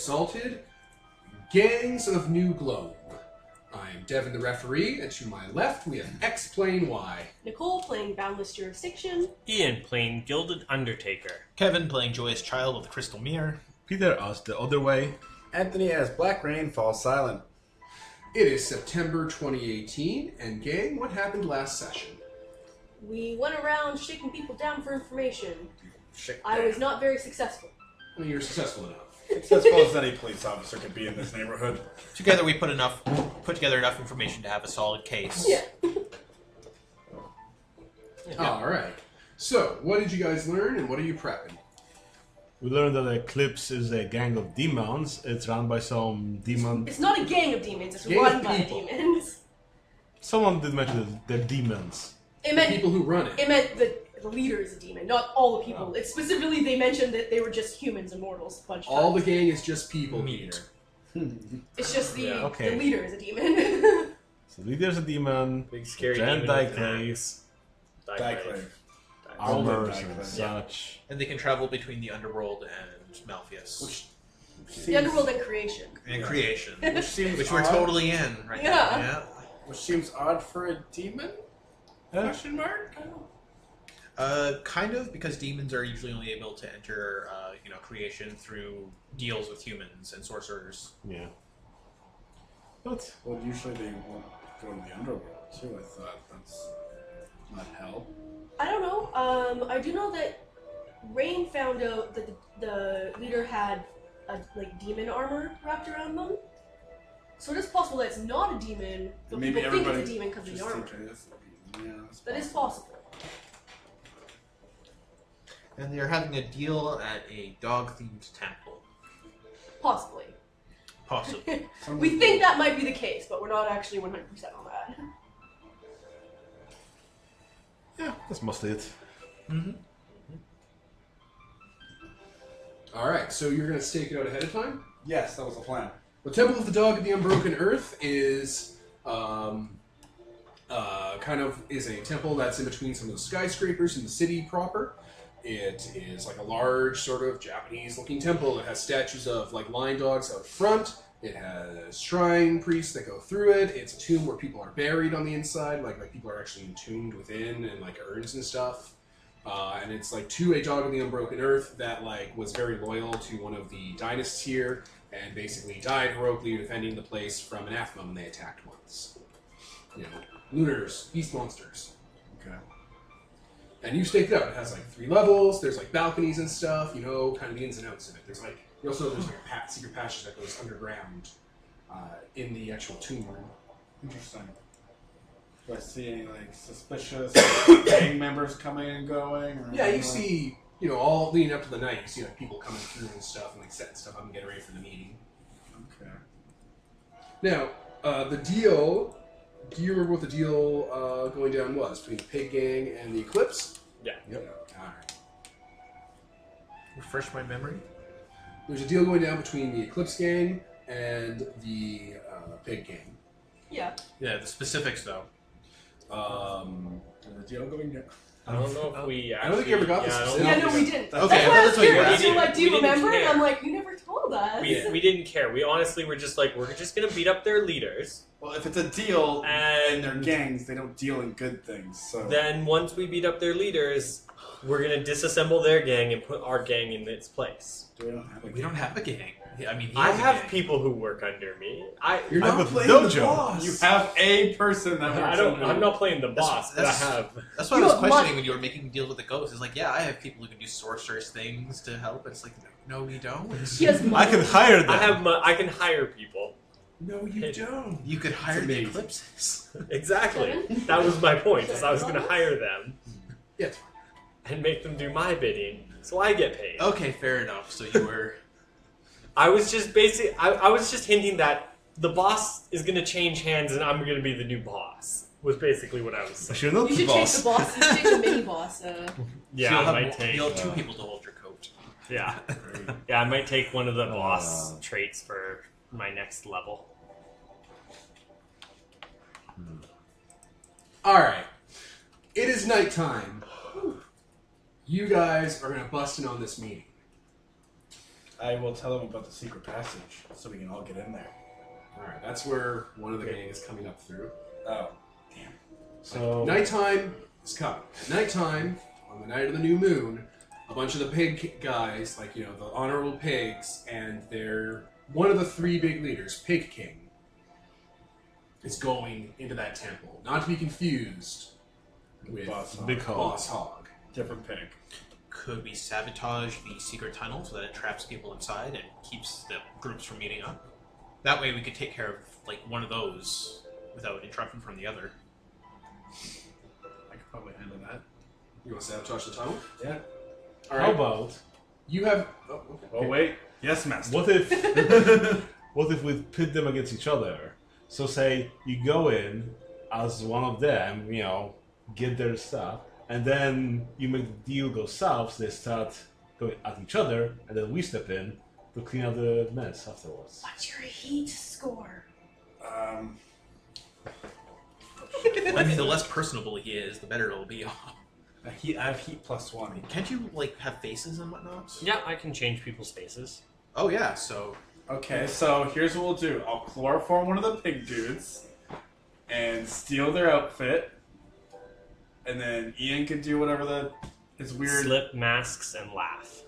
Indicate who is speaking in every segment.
Speaker 1: Exalted, Gangs of New Gloam. I'm Devin the referee, and to my left we have X playing Y.
Speaker 2: Nicole playing Boundless Jurisdiction.
Speaker 3: Ian playing Gilded Undertaker.
Speaker 4: Kevin playing Joyous Child of the Crystal Mirror.
Speaker 5: Peter us the other way.
Speaker 6: Anthony as Black Rain falls silent.
Speaker 1: It is September 2018, and gang, what happened last session?
Speaker 2: We went around shaking people down for information.
Speaker 6: Shit.
Speaker 2: I was not very successful.
Speaker 1: I mean, you're successful enough.
Speaker 6: Successful as any police officer could be in this neighborhood.
Speaker 4: Together we put together enough information to have a solid case.
Speaker 2: Yeah.
Speaker 1: Alright. So, what did you guys learn, and what are you prepping?
Speaker 5: We learned that Eclipse is a gang of demons. It's run by some demon...
Speaker 2: It's not a gang of demons, it's
Speaker 1: Gang
Speaker 2: run
Speaker 1: of
Speaker 2: by
Speaker 1: people.
Speaker 2: demons.
Speaker 5: Someone did mention that they're demons.
Speaker 2: It
Speaker 1: The
Speaker 2: meant
Speaker 1: people who run it.
Speaker 2: it meant the leader is a demon, not all the people. It's specifically they mentioned that they were just humans and mortals a bunch of
Speaker 1: All the
Speaker 2: times.
Speaker 1: gang is just people,
Speaker 4: Meat.
Speaker 1: Peter.
Speaker 2: It's just the,
Speaker 5: okay.
Speaker 2: the leader is a demon.
Speaker 5: So leader's a demon,
Speaker 3: Big scary
Speaker 5: giant
Speaker 3: demon with
Speaker 5: dieclase,
Speaker 6: Diclave.
Speaker 5: armors
Speaker 6: Golden
Speaker 5: and
Speaker 6: Diclave.
Speaker 5: such.
Speaker 4: And they can travel between the underworld and Malpheus.
Speaker 2: The underworld and creation.
Speaker 4: And creation.
Speaker 6: Which seems
Speaker 4: Which we're
Speaker 6: odd.
Speaker 4: totally in right
Speaker 2: Yeah.
Speaker 4: now. Yeah.
Speaker 6: Which seems odd for a demon? Question mark?
Speaker 4: Kind of, because demons are usually only able to enter, creation through deals with humans and sorcerers.
Speaker 5: Yeah. But
Speaker 6: Well, usually they won't go to the underworld, too. I thought that's not hell.
Speaker 2: I don't know. I do know that Rain found out that the leader had a demon armor wrapped around them. So it is possible that it's not a demon, but
Speaker 6: Maybe
Speaker 2: people think
Speaker 6: everybody
Speaker 2: it's a demon because of the
Speaker 6: just
Speaker 2: armor.
Speaker 6: think it's a demon. Yeah, that's
Speaker 2: That is possible.
Speaker 4: And they're having a deal at a dog-themed temple.
Speaker 2: Possibly.
Speaker 4: Possibly.
Speaker 2: We think that might be the case, but we're not actually 100% on that.
Speaker 5: yeah, that's mostly it.
Speaker 4: Mm-hmm.
Speaker 1: Alright, so you're going to stake it out ahead of time?
Speaker 6: Yes, that was the plan.
Speaker 1: The Temple of the Dog of the Unbroken Earth is is a temple that's in between some of the skyscrapers in the city proper. It is like a large sort of Japanese-looking temple. It has statues of like lion dogs out front. It has shrine priests that go through it. It's a tomb where people are buried on the inside, like people are actually entombed within, and like urns and stuff. And it's like to a dog of the unbroken earth that like was very loyal to one of the dynasts here, and basically died heroically defending the place from anathema when they attacked once. You know, lunars, beast monsters.
Speaker 6: Okay.
Speaker 1: And you staked it out. It has like 3 levels. There's like balconies and stuff. You know, kind of the ins and outs of it. There's like there's like a secret passage that goes underground in the actual tomb room.
Speaker 6: Interesting. Do I see any, like, suspicious gang members coming and going? Or
Speaker 1: Yeah, you
Speaker 6: anything
Speaker 1: see, you know, all leading up to the night, you see like people coming through and stuff, and like setting stuff up and getting ready for the meeting.
Speaker 6: Okay.
Speaker 1: Now, the deal. Do you remember what the deal going down was between the Pig Gang and the Eclipse?
Speaker 3: Yeah.
Speaker 1: Yep. All right.
Speaker 4: Refresh my memory.
Speaker 1: There's a deal going down between the Eclipse Gang and the Pig Gang.
Speaker 2: Yeah.
Speaker 4: Yeah, the specifics, though.
Speaker 6: Is the deal going down?
Speaker 3: I don't know if we actually...
Speaker 1: I don't think you ever got this
Speaker 3: I don't
Speaker 1: specific.
Speaker 2: Yeah, no, we didn't.
Speaker 4: Okay,
Speaker 2: That's why I was
Speaker 4: that's what you're
Speaker 2: curious.
Speaker 4: asking.
Speaker 2: You're like, do
Speaker 3: We
Speaker 2: you
Speaker 3: didn't
Speaker 2: remember? And
Speaker 3: care.
Speaker 2: I'm like, you never told us.
Speaker 3: We didn't care. We honestly were just like, we're just going to beat up their leaders.
Speaker 6: Well, if it's a deal
Speaker 3: And-
Speaker 6: and they're gangs, they don't deal in good things. So
Speaker 3: Then once we beat up their leaders, we're going to disassemble their gang and put our gang in its place.
Speaker 6: we don't have a
Speaker 4: We don't have a gang. I mean, he
Speaker 3: I
Speaker 4: has a
Speaker 3: have
Speaker 4: gang.
Speaker 3: people who work under me.
Speaker 1: You're
Speaker 5: I
Speaker 1: not
Speaker 5: would
Speaker 1: playing
Speaker 5: dojo.
Speaker 1: the boss.
Speaker 6: You have a person that works under
Speaker 3: I'm
Speaker 6: you.
Speaker 3: not playing the boss, but I
Speaker 4: that's-
Speaker 3: have...
Speaker 4: That's why I
Speaker 2: You
Speaker 4: was
Speaker 2: have
Speaker 4: questioning
Speaker 2: money.
Speaker 4: when you were making deals with the ghosts. It's like, yeah, I have people who can do sorceress things to help. It's like, no, we don't.
Speaker 2: He has
Speaker 5: I
Speaker 2: money.
Speaker 5: can hire them.
Speaker 3: I can hire people.
Speaker 1: No, you don't.
Speaker 4: You could hire the
Speaker 1: amazing.
Speaker 4: eclipses.
Speaker 3: Exactly.
Speaker 2: Seven?
Speaker 3: That was my point, is I was going to hire them
Speaker 1: Yeah, it's fine.
Speaker 3: and make them do my bidding, so I get paid.
Speaker 4: Okay, fair enough. So you were...
Speaker 3: I was just I was just hinting that the boss is going to change hands and I'm going to be the new boss, was basically what I was saying.
Speaker 5: But you're not
Speaker 2: You
Speaker 5: the
Speaker 2: should take
Speaker 5: boss.
Speaker 2: the boss. You should take the mini boss.
Speaker 3: Yeah,
Speaker 4: so
Speaker 3: I
Speaker 4: you'll
Speaker 3: might
Speaker 4: have,
Speaker 3: take...
Speaker 4: you'll have 2 people to hold your coat.
Speaker 3: Yeah. Yeah, I might take one of the boss traits for my next level.
Speaker 1: Alright. It is nighttime. You guys are going to bust in on this meeting.
Speaker 6: I will tell them about the secret passage so we can all get in there.
Speaker 1: Alright, that's where one of the gang is coming up through.
Speaker 6: Oh, damn.
Speaker 5: So
Speaker 1: Nighttime is coming. At nighttime, on the night of the new moon, a bunch of the pig guys, like, the honorable pigs, and they're one of the 3 big leaders, Pig King, is going into that temple. Not to be confused with
Speaker 5: Big Hog.
Speaker 1: Boss Hog.
Speaker 6: Different pig.
Speaker 4: Could we sabotage the secret tunnel so that it traps people inside and keeps the groups from meeting up? That way we could take care of, like, one of those without interruption from the other.
Speaker 6: I could probably handle that.
Speaker 1: You want to sabotage the tunnel?
Speaker 6: Yeah.
Speaker 1: All
Speaker 5: how
Speaker 1: right.
Speaker 5: about
Speaker 1: You have...
Speaker 6: Oh, wait. Yes, master.
Speaker 5: what if what if we pit them against each other? So say you go in as one of them, get their stuff, and then you make the deal go south, so they start going at each other, and then we step in to clean up the mess afterwards.
Speaker 2: What's your heat score?
Speaker 4: I mean, the less personable he is, the better it'll be.
Speaker 6: I have heat +1.
Speaker 4: Can't you, like, have faces and whatnot?
Speaker 3: Yeah, I can change people's faces.
Speaker 4: Oh, yeah, so...
Speaker 6: Okay, so here's what we'll do. I'll chloroform one of the pig dudes and steal their outfit. And then Ian can do whatever his weird...
Speaker 3: Slip masks and laugh.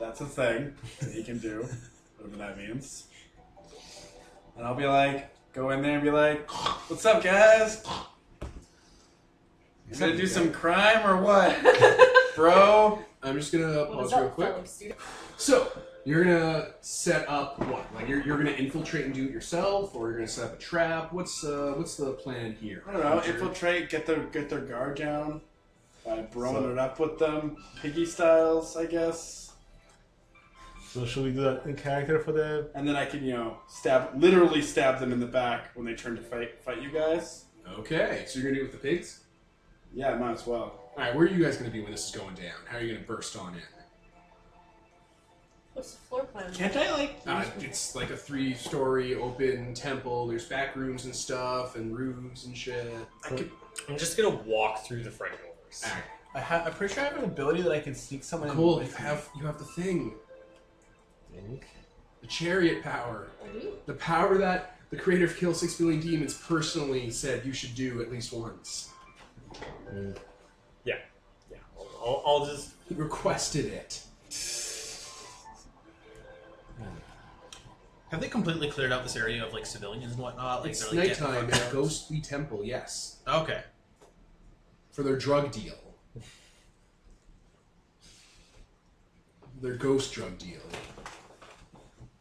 Speaker 6: That's a thing that he can do, whatever that means. And I'll be like, go in there and be like, what's up, guys? You gonna do some crime or what? Bro?
Speaker 1: I'm just going to
Speaker 2: What
Speaker 1: pause
Speaker 2: is
Speaker 1: real
Speaker 2: up,
Speaker 1: quick.
Speaker 2: fellow student?
Speaker 1: So, you're going to set up what? Like, you're going to infiltrate and do it yourself, or you're going to set up a trap? What's the plan here?
Speaker 6: I don't know, infiltrate, get their guard down by broing it up with them. Piggy styles, I guess.
Speaker 5: So should we do that in character for the...
Speaker 6: And then I can, literally stab them in the back when they turn to fight you guys.
Speaker 1: Okay, so you're going to do it with the pigs?
Speaker 6: Yeah, might as well.
Speaker 1: Alright, where are you guys going to be when this is going down? How are you going to burst on in?
Speaker 2: What's the floor plan?
Speaker 6: Can't I, like...
Speaker 1: It's like a 3-story open temple. There's back rooms and stuff, and roofs and shit.
Speaker 3: I'm just gonna walk through the front doors.
Speaker 1: Alright,
Speaker 7: I'm pretty sure I have an ability that I can sneak someone in.
Speaker 1: cool.
Speaker 7: with
Speaker 1: You have the thing.
Speaker 5: Think?
Speaker 1: The chariot power.
Speaker 2: I do?
Speaker 1: The power that the creator of Kill 6 Billion Demons personally said you should do at least once.
Speaker 3: Yeah. I'll just.
Speaker 1: He requested it.
Speaker 4: Have they completely cleared out this area of, like, civilians and whatnot? Like,
Speaker 1: It's
Speaker 4: they're, like,
Speaker 1: nighttime in
Speaker 4: getting
Speaker 1: a
Speaker 4: fucked
Speaker 1: ghostly temple, yes.
Speaker 4: out? Okay.
Speaker 1: For their drug deal. Their ghost drug deal.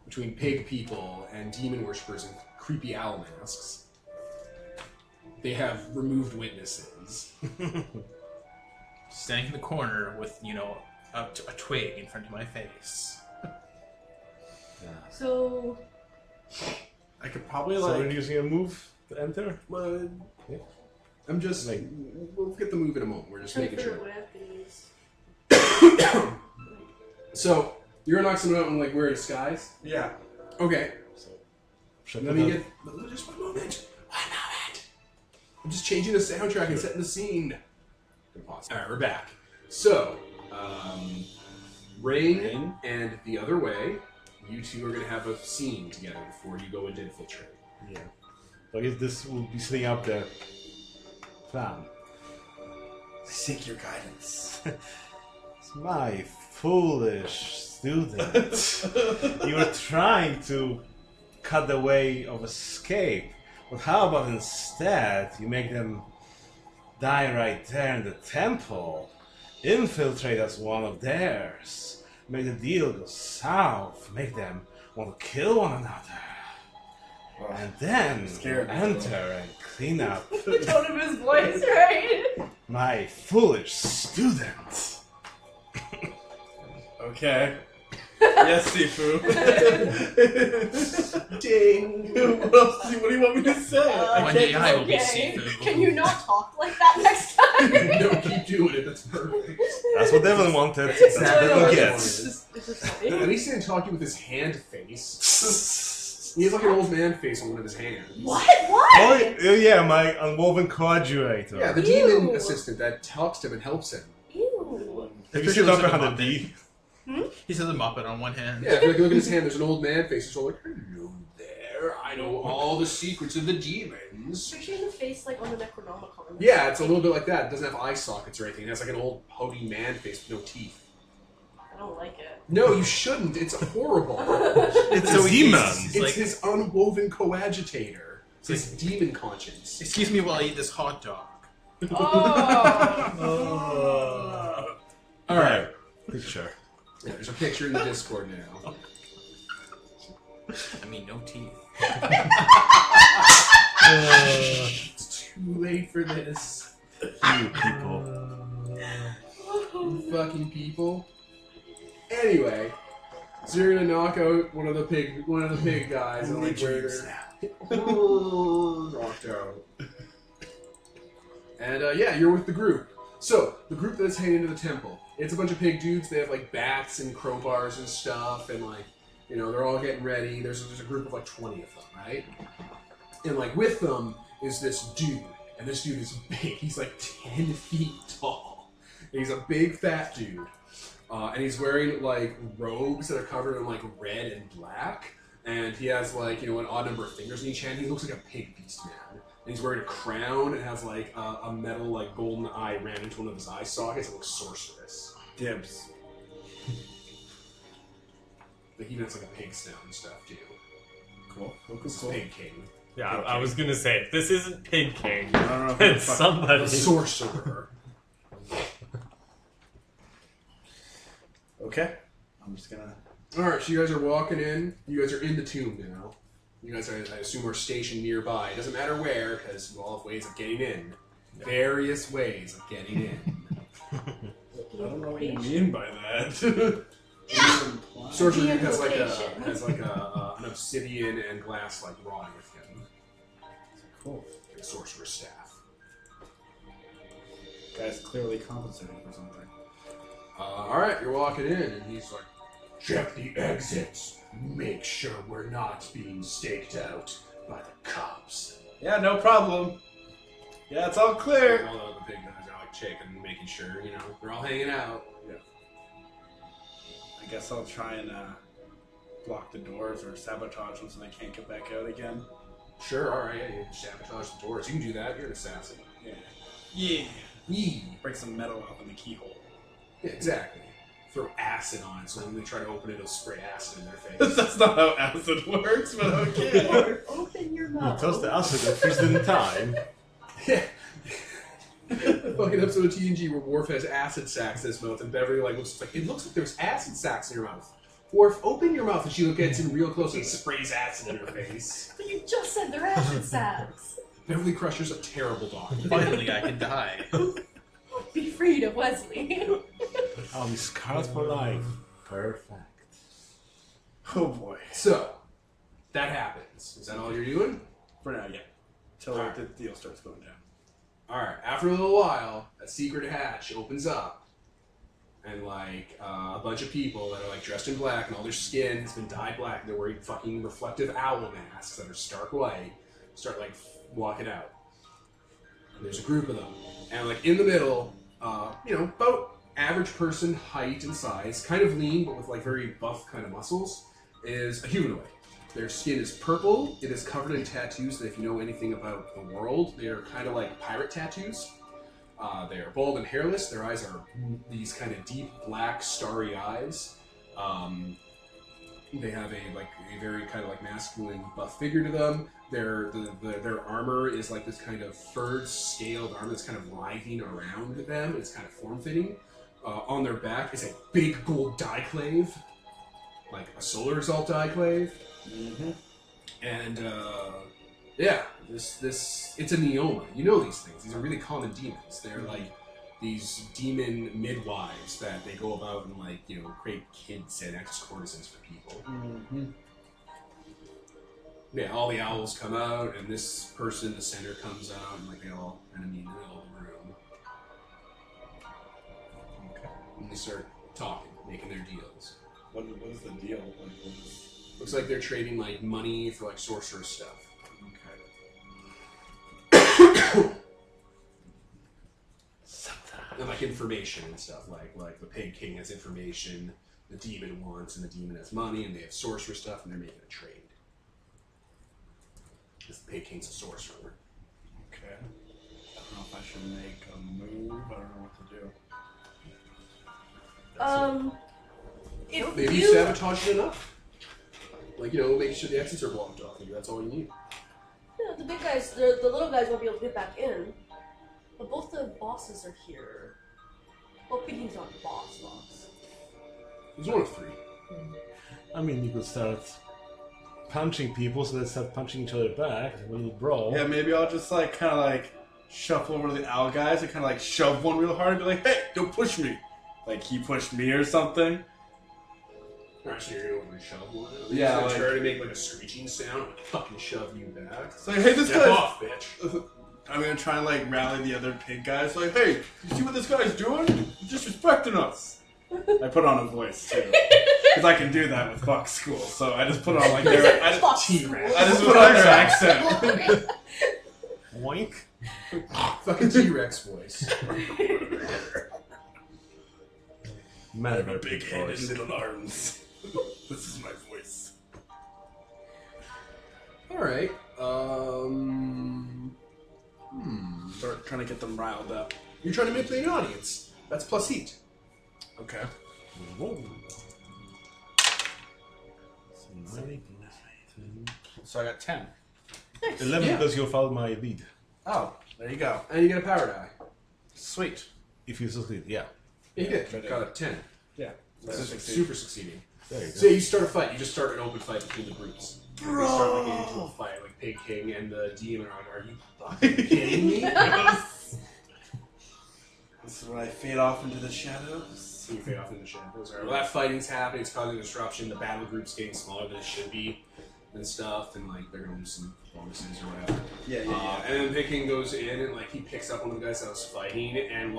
Speaker 1: Between pig people and demon worshippers in creepy owl masks. They have removed witnesses.
Speaker 4: Standing in the corner with, a twig in front of my face.
Speaker 2: So,
Speaker 6: I could probably,
Speaker 5: So
Speaker 6: like...
Speaker 5: you're using a move to enter?
Speaker 1: Well, I'm just like, we'll get the move in a moment. We're just
Speaker 2: trying to
Speaker 1: making
Speaker 2: figure
Speaker 1: sure.
Speaker 2: out what I have to use.
Speaker 1: So, you're gonna knock someone out and like wear a disguise?
Speaker 6: Yeah.
Speaker 1: Okay.
Speaker 5: Shut
Speaker 1: Let
Speaker 5: the
Speaker 1: me
Speaker 5: hell-
Speaker 1: get just one moment. I'm just changing the soundtrack and setting the scene. Alright, we're back. So, Rain and the other way, you two are gonna have a scene together before you go into infiltrate.
Speaker 5: Yeah. So I guess this will be setting up the plan.
Speaker 6: Seek your guidance.
Speaker 5: It's my foolish student. You were trying to cut the way of escape. But how about instead you make them die right there in the temple? Infiltrate as one of theirs. Make the deal go south. Make them want to kill one another. And then
Speaker 6: Scared me.
Speaker 5: enter and clean up
Speaker 2: The tone of his voice, right?
Speaker 5: my foolish student.
Speaker 6: Okay. Yes, Sifu.
Speaker 1: Ding!
Speaker 6: What do you want me to say?
Speaker 4: One day I will be
Speaker 2: Okay.
Speaker 4: Sifu.
Speaker 2: Can you not talk like that next time?
Speaker 1: No, keep doing it. That's perfect.
Speaker 5: That's what Devin wanted. That's what Devin
Speaker 2: It's
Speaker 5: gets.
Speaker 2: just funny.
Speaker 1: At least he didn't talk to you with his hand face. He has like an old man face on one of his hands.
Speaker 2: What?
Speaker 5: Oh, yeah, my unwoven coadjurator.
Speaker 1: Yeah, the
Speaker 2: Ew.
Speaker 1: demon assistant that talks to him and helps him.
Speaker 2: Ew.
Speaker 5: Have you seen Dr. 100D?
Speaker 6: He
Speaker 4: He says a muppet on one hand.
Speaker 1: Yeah, if you look at his hand, there's an old man face. He's all like, hello there, I know all the secrets of the demons.
Speaker 2: Picturing the face like on the Necronomicon.
Speaker 1: Yeah, it's a little bit like that. It doesn't have eye sockets or anything. It has like an old pouty man face with no teeth.
Speaker 2: I don't like it.
Speaker 1: No, you shouldn't. It's horrible.
Speaker 5: It's a demon.
Speaker 1: It's
Speaker 4: like-
Speaker 1: his unwoven coadjutor. It's his demon conscience.
Speaker 4: Excuse me while I eat this hot dog.
Speaker 2: Oh!
Speaker 5: Alright. Picture.
Speaker 1: Yeah, there's a picture in the Discord now.
Speaker 4: I mean, no teeth.
Speaker 1: It's too late for this.
Speaker 5: You people.
Speaker 1: You fucking people. Anyway, so you're gonna knock out one of the pig guys and like where they're knocked out. And yeah, you're with the group. So the group that's heading into the temple, it's a bunch of pig dudes. They have like bats and crowbars and stuff, and like they're all getting ready. There's a group of like 20 of them, right? And like with them is this dude, and this dude is big. He's like 10 feet tall. And he's a big fat dude. And he's wearing like robes that are covered in like red and black, and he has like an odd number of fingers in each hand. He looks like a pig beast man. And he's wearing a crown and has like a metal like golden eye ran into one of his eye sockets. It looks sorcerous.
Speaker 6: Dibs.
Speaker 1: But he even has like a pig snout and stuff too.
Speaker 6: Cool.
Speaker 1: This is Pig King.
Speaker 3: Yeah, I was gonna say, if this isn't Pig King,
Speaker 6: I don't know if
Speaker 3: it's somebody.
Speaker 1: A sorcerer.
Speaker 6: Okay. I'm just gonna.
Speaker 1: Alright, so you guys are walking in. You guys are in the tomb now. You guys, I assume, are stationed nearby. It doesn't matter where, because you all have ways of getting in. Various ways of getting in.
Speaker 6: I don't know what you mean by that.
Speaker 1: Sorcerer has
Speaker 2: Location.
Speaker 1: an obsidian and glass like rod with him.
Speaker 6: Cool.
Speaker 1: A sorcerer's staff.
Speaker 6: Guy's clearly compensating for something.
Speaker 1: Alright, you're walking in, and he's like, check the exits. Make sure we're not being staked out by the cops.
Speaker 6: Yeah, no problem. Yeah, it's all clear.
Speaker 1: All the other big guys are like checking, making sure, they're all hanging out.
Speaker 6: Yeah. I guess I'll try and block the doors or sabotage them so they can't get back out again.
Speaker 1: Sure, alright, yeah, you sabotage the doors. You can do that, you're an assassin.
Speaker 6: Yeah. Yeah.
Speaker 1: Yee.
Speaker 6: Break some metal out in the keyhole.
Speaker 1: Yeah, exactly. Throw acid on it, so when they try to open it, it'll spray acid in their face.
Speaker 6: That's not how acid works, but okay.
Speaker 2: Or open your mouth.
Speaker 5: Toast the acid and freeze it in time.
Speaker 1: Yeah. The fucking episode of TNG where Worf has acid sacs in his mouth, and Beverly looks like there's acid sacs in your mouth. Worf, open your mouth, and she gets in real close and sprays acid in her face.
Speaker 2: But you just said they're acid sacs.
Speaker 1: Beverly Crusher's a terrible dog.
Speaker 4: Finally, I can die.
Speaker 2: Be freed of Wesley.
Speaker 5: I'll be scarred for life. Perfect.
Speaker 6: Oh boy.
Speaker 1: So, that happens. Is that all you're doing?
Speaker 6: For now, yeah. Till
Speaker 1: Alright.
Speaker 6: the deal starts going down.
Speaker 1: Alright, after a little while, a secret hatch opens up, and like a bunch of people that are like dressed in black and all their skin has been dyed black, and they're wearing fucking reflective owl masks that are stark white, start like walking out. And there's a group of them. And like in the middle, about average person height and size, kind of lean but with like very buff kind of muscles, is a humanoid. Their skin is purple, it is covered in tattoos that if you know anything about the world, they are kind of like pirate tattoos. They are bald and hairless, their eyes are these kind of deep black starry eyes. They have a very kind of like masculine buff figure to them. Their armor is like this kind of furred, scaled armor that's kind of writhing around them. It's kind of form-fitting. On their back is a big gold diclave, like a solar exalt diclave.
Speaker 6: Mm-hmm.
Speaker 1: And yeah, this it's a neoma. You know these things. These are really common demons. They're like these demon midwives that they go about and create kids and ex-courtesans for people.
Speaker 6: Mm-hmm.
Speaker 1: Yeah, all the owls come out, and this person, the center, comes out, and they all kind of meet in the middle of the room.
Speaker 6: Okay.
Speaker 1: And they start talking, making their deals.
Speaker 6: What is the deal? What is...
Speaker 1: Looks like they're trading money for sorcerer stuff.
Speaker 6: Okay.
Speaker 1: And information and stuff, like the Pig King has information the demon wants, and the demon has money, and they have sorcerer stuff, and they're making a trade. This Pig King's a sorcerer.
Speaker 6: Okay. I don't know if I should make a move. I don't know what to do.
Speaker 2: If
Speaker 1: Maybe you sabotage it enough. Like, make sure the exits are blocked off. Maybe that's all you need.
Speaker 2: Yeah, the big guys, the little guys won't be able to get back in. But both the bosses are here. Well, Piggy's not the boss.
Speaker 1: He's one of 3.
Speaker 5: I mean, you could start punching people, so they start punching each other back. A little brawl.
Speaker 6: Yeah, maybe I'll just kind of shuffle over to the owl guys and kind of shove one real hard and be like, "Hey, don't push me!" Like he pushed me or something.
Speaker 1: Alright, so you're gonna shove one?
Speaker 6: Yeah,
Speaker 1: He's gonna try to make a screeching sound and fucking shove you back.
Speaker 6: It's like, hey, this
Speaker 1: Step
Speaker 6: guy's
Speaker 1: off, bitch.
Speaker 6: I'm gonna try and rally the other pig guys. Like, hey, you see what this guy's doing? He's disrespecting us. I put on a voice too, because I can do that with Fox School. So I just put on their I just put on their accent.
Speaker 5: Oink.
Speaker 1: Fucking T-Rex voice.
Speaker 5: Man,
Speaker 6: I have a big head and little arms. This is my voice.
Speaker 1: Alright.
Speaker 6: Start trying to get them riled up.
Speaker 1: You're trying to manipulate an audience. That's plus heat.
Speaker 6: Okay.
Speaker 5: Whoa.
Speaker 6: So I got 10.
Speaker 5: 11
Speaker 1: Yeah.
Speaker 5: because you followed my lead.
Speaker 6: Oh, there you go.
Speaker 1: And you get a power die.
Speaker 6: Sweet.
Speaker 5: If you succeed, yeah.
Speaker 1: You did. You got a 10.
Speaker 6: Yeah.
Speaker 1: That's
Speaker 6: Succeed.
Speaker 1: super succeeding.
Speaker 5: There you go.
Speaker 1: So you start a fight. You just start an open fight between the groups. They start getting into a fight. Pig King and the demon are you fucking kidding me?
Speaker 6: This is when I fade off into the shadows.
Speaker 1: So you fade off in the shadows. Well, that fighting's happening. It's causing disruption. The battle group's getting smaller than it should be, and stuff. And they're gonna lose some bonuses or whatever.
Speaker 6: Yeah.
Speaker 1: And then Pig King goes in and he picks up one of the guys that was fighting and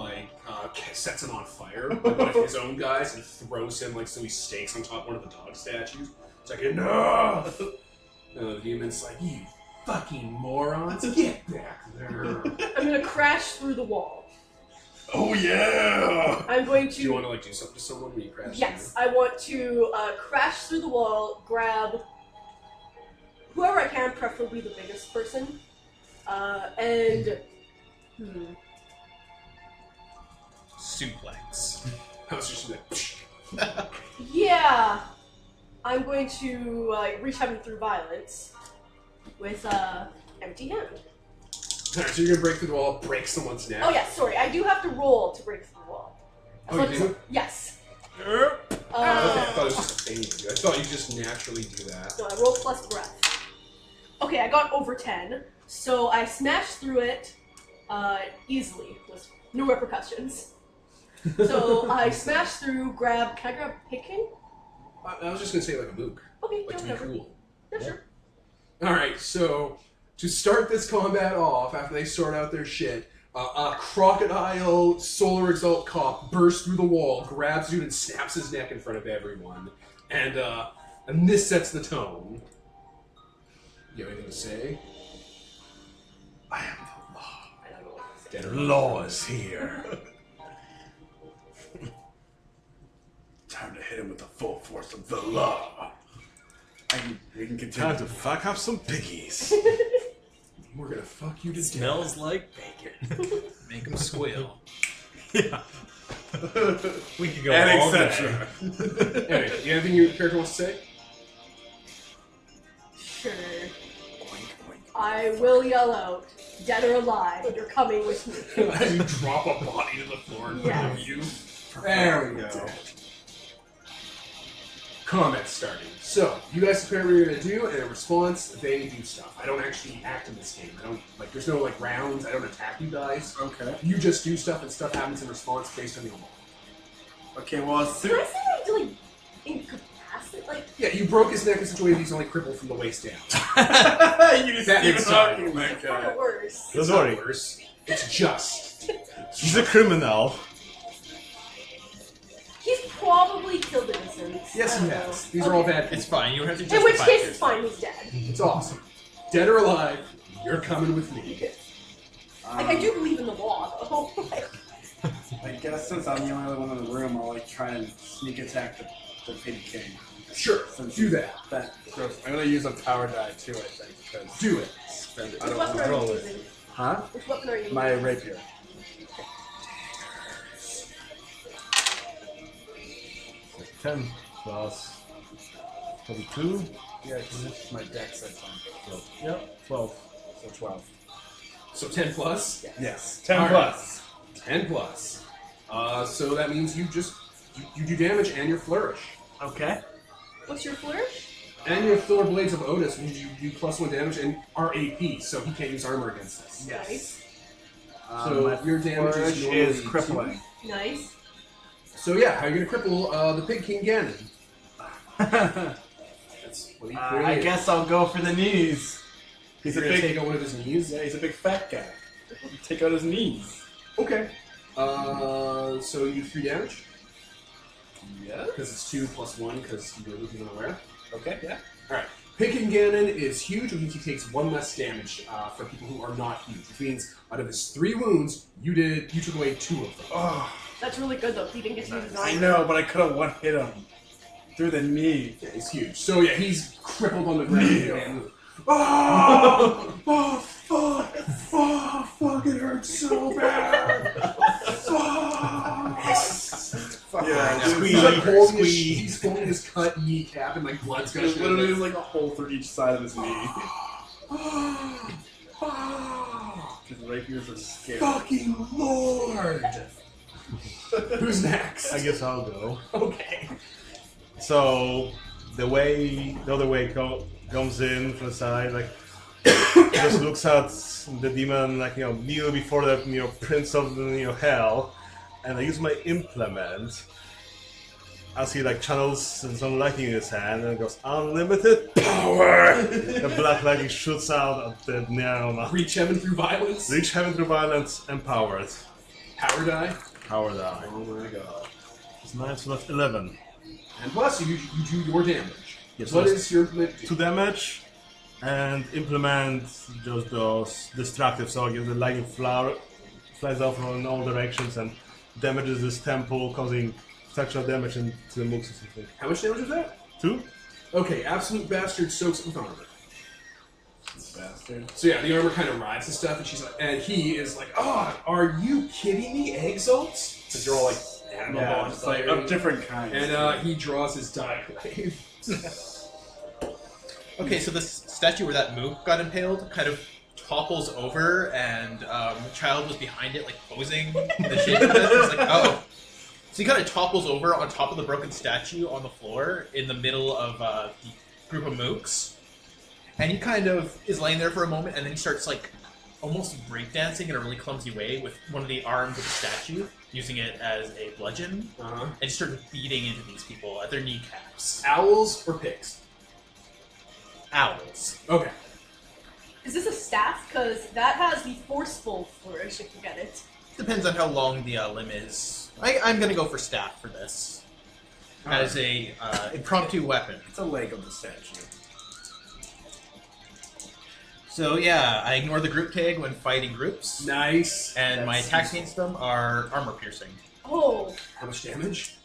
Speaker 1: sets him on fire, one of his own guys, and throws him so he stakes on top of one of the dog statues. It's like enough. The demon's like, you fucking morons, get back there.
Speaker 2: I'm gonna crash through the wall.
Speaker 6: Oh yeah!
Speaker 2: I'm going to.
Speaker 1: Do you want to do something to someone when you crash?
Speaker 2: Yes, I want to crash through the wall, grab whoever I can, preferably the biggest person, and
Speaker 4: Suplex.
Speaker 1: I was just like,
Speaker 2: yeah, I'm going to reach heaven through violence with empty hand.
Speaker 1: Alright, so you're gonna break through the wall, break someone's neck.
Speaker 2: Oh yeah, sorry, I do have to roll to break through the wall.
Speaker 1: Oh, you do?
Speaker 2: Yes.
Speaker 1: Okay, I thought it was just a thing you do. I thought you just naturally do that.
Speaker 2: No, I roll plus breath. Okay, I got over 10, so I smashed through it easily, with no repercussions. So I smashed through, can I grab Pig King?
Speaker 1: I was just gonna say a mook.
Speaker 2: Okay,
Speaker 1: To be
Speaker 2: whatever.
Speaker 1: cool.
Speaker 2: Yeah, sure.
Speaker 1: Alright, so to start this combat off, after they sort out their shit, a crocodile Solar Exalt cop bursts through the wall, grabs dude and snaps his neck in front of everyone. And this sets the tone. You have anything to say?
Speaker 6: I am the law.
Speaker 1: I don't know.
Speaker 5: The law is here.
Speaker 6: Time to hit him with the full force of the law. We can continue.
Speaker 5: Time to fuck up some piggies.
Speaker 1: We're gonna fuck you to death.
Speaker 3: Smells like bacon.
Speaker 4: Make him squeal.
Speaker 3: Yeah. We could go
Speaker 6: And
Speaker 3: all
Speaker 6: etc.
Speaker 3: day.
Speaker 1: Anyway, you have anything your character wants to say?
Speaker 2: Sure. I will yell out, dead or alive, you're coming with me.
Speaker 1: As you drop a body to the floor in front of
Speaker 2: Yes.
Speaker 1: you. There we go. Combat starting. So, you guys declare what you're gonna do, and in response, they do stuff. I don't actually act in this game. I don't, there's no, rounds. I don't attack you guys.
Speaker 6: Okay.
Speaker 1: You just do stuff, and stuff happens in response based on your law.
Speaker 6: Okay, well,
Speaker 2: Did I say I had to, incapacitate?
Speaker 1: Yeah, you broke his neck in such a way that he's only crippled from the waist down.
Speaker 6: you just
Speaker 1: That
Speaker 6: Stephen
Speaker 1: makes
Speaker 6: Hawking
Speaker 1: sense.
Speaker 6: that
Speaker 2: It's
Speaker 6: guy.
Speaker 2: not worse.
Speaker 5: Don't
Speaker 1: It's not
Speaker 5: worry.
Speaker 1: worse. It's just.
Speaker 5: He's a criminal.
Speaker 2: He's probably killed innocents.
Speaker 1: Yes,
Speaker 2: I
Speaker 1: he
Speaker 2: don't know.
Speaker 1: has. These are all bad
Speaker 4: It's
Speaker 1: people.
Speaker 4: fine. You don't have to
Speaker 2: In
Speaker 4: justify
Speaker 2: which case,
Speaker 4: yourself.
Speaker 2: it's fine, he's dead.
Speaker 1: It's awesome. Dead or alive, you're coming with me.
Speaker 2: I do believe in the law, though.
Speaker 6: I guess since I'm the only one in the room, I'll try and sneak attack the the Pig King.
Speaker 1: Sure, do that.
Speaker 6: I'm gonna use a power die too, I think. Because
Speaker 1: Do it.
Speaker 6: spend it. I
Speaker 2: Which
Speaker 6: don't
Speaker 2: weapon
Speaker 6: want
Speaker 2: are
Speaker 6: to
Speaker 2: you
Speaker 6: roll it.
Speaker 2: using?
Speaker 6: Huh?
Speaker 2: Which weapon are you using?
Speaker 6: My rapier.
Speaker 5: 10 plus 22.
Speaker 6: Yeah, because my deck said something.
Speaker 5: Yep, 12.
Speaker 6: So 12.
Speaker 1: So 10 plus?
Speaker 6: Yes. 10
Speaker 1: All right.
Speaker 6: plus.
Speaker 1: 10 plus. So that means you just you do damage and your flourish.
Speaker 3: Okay.
Speaker 2: What's your flourish?
Speaker 1: And your Thor Blades of Otis means you do +1 damage and are AP, so he can't use armor against this.
Speaker 2: Nice.
Speaker 1: So
Speaker 6: My
Speaker 1: your damage
Speaker 6: flourish
Speaker 1: is
Speaker 6: is
Speaker 1: normally
Speaker 6: crippling.
Speaker 2: Nice.
Speaker 1: So yeah, how are you gonna cripple the Pig King Ganon? That's what he created.
Speaker 6: I guess I'll go for the knees. He's
Speaker 1: You're
Speaker 6: a
Speaker 1: gonna
Speaker 6: big.
Speaker 1: take out one of his knees.
Speaker 6: Yeah, he's a big fat guy. Take out his knees.
Speaker 1: Okay. So you do 3 damage
Speaker 6: Yeah.
Speaker 1: because it's 2 plus 1 because he's unaware.
Speaker 6: Okay. Yeah.
Speaker 1: All right. Pig King Ganon is huge, which means he takes 1 less damage for people who are not huge. Which means out of his 3 wounds, you took away 2 of them.
Speaker 6: Oh,
Speaker 2: That's really good though. He didn't get to use his
Speaker 6: I
Speaker 2: armor.
Speaker 6: know, but I could have one hit him through the knee.
Speaker 1: Yeah, he's huge. So yeah, he's crippled on the ground. He can't move. Oh, oh, fuck! Oh, fuck! It hurts so bad. Fuck!
Speaker 6: Yeah,
Speaker 1: He's
Speaker 6: dude,
Speaker 1: like holding his,
Speaker 3: squeeze.
Speaker 1: he's holding his cut kneecap and like blood's
Speaker 6: There's
Speaker 1: gushing.
Speaker 6: literally like a hole through each side of his knee. His rapiers are scary.
Speaker 1: Fucking Lord! Who's next?
Speaker 5: I guess I'll go.
Speaker 1: Okay.
Speaker 5: So the other way comes in from the side, like just looks at the demon, like kneel before the prince of hell, and I use my implement. As he like channels some lightning in his hand, and it goes unlimited power. The black lightning shoots out at the neon.
Speaker 1: Reach heaven through violence.
Speaker 5: Reach heaven through violence, empowered.
Speaker 1: Power die.
Speaker 5: Power die.
Speaker 1: Oh my god.
Speaker 5: It's 9, so that's 11.
Speaker 1: And plus, you do your damage.
Speaker 5: Yes,
Speaker 1: What
Speaker 5: so
Speaker 1: is your limit?
Speaker 5: 2 damage, and implement just those destructive. So I give the lightning flies off in all directions and damages this temple, causing structural damage into the mooks or something.
Speaker 1: How much damage is that?
Speaker 5: 2?
Speaker 1: Okay, Absolute Bastard soaks it with armor.
Speaker 6: Bastard.
Speaker 1: So yeah, the armor kind of rides and stuff, and she's like, and he is like, "Oh, are you kidding me, Exalted?" Because you're all like animal
Speaker 6: Yeah,
Speaker 1: bonds,
Speaker 6: it's like of different kinds.
Speaker 1: and he draws his die blade.
Speaker 4: Okay, so this statue where that mook got impaled kind of topples over, and the child was behind it, like posing in the shape of it. It's like, oh. So he kind of topples over on top of the broken statue on the floor in the middle of the group of mooks. And he kind of is laying there for a moment, and then he starts like almost breakdancing in a really clumsy way with one of the arms of the statue, using it as a bludgeon,
Speaker 1: Uh-huh.
Speaker 4: and just started beating into these people at their kneecaps.
Speaker 1: Owls or pigs?
Speaker 4: Owls.
Speaker 1: Okay.
Speaker 2: Is this a staff? Because that has the forceful flourish if you get it.
Speaker 4: Depends on how long the limb is. I'm gonna go for staff for this as a impromptu weapon.
Speaker 6: It's a leg of the statue.
Speaker 4: So yeah, I ignore the group tag when fighting groups,
Speaker 1: Nice.
Speaker 4: and my
Speaker 1: That's
Speaker 4: attacks
Speaker 1: useful.
Speaker 4: against them are armor piercing.
Speaker 2: Oh,
Speaker 1: How much damage?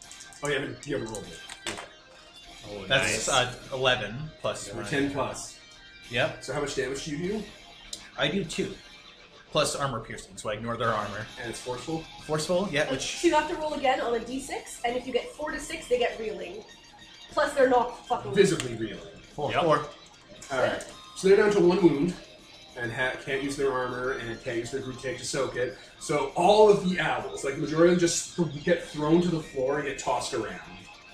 Speaker 1: Oh, you haven't rolled it. Okay.
Speaker 5: Oh,
Speaker 4: That's 11 plus
Speaker 1: We're
Speaker 4: my-
Speaker 1: 10 plus.
Speaker 4: Yep,
Speaker 1: So how much damage do you do?
Speaker 4: I do 2 plus armor piercing, so I ignore their armor.
Speaker 1: And it's forceful.
Speaker 4: Forceful, yeah,
Speaker 2: so
Speaker 4: which
Speaker 2: you have to roll again on a d6, and if you get 4 to 6, they get reeling. Plus, they're not fucking
Speaker 1: Visibly reeling.
Speaker 4: 4.
Speaker 3: Yep.
Speaker 4: 4.
Speaker 1: Alright. So they're down to 1 wound, and can't use their armor, and can't use their group take to soak it. So all of the owls, like the majority of them, just get thrown to the floor and get tossed around.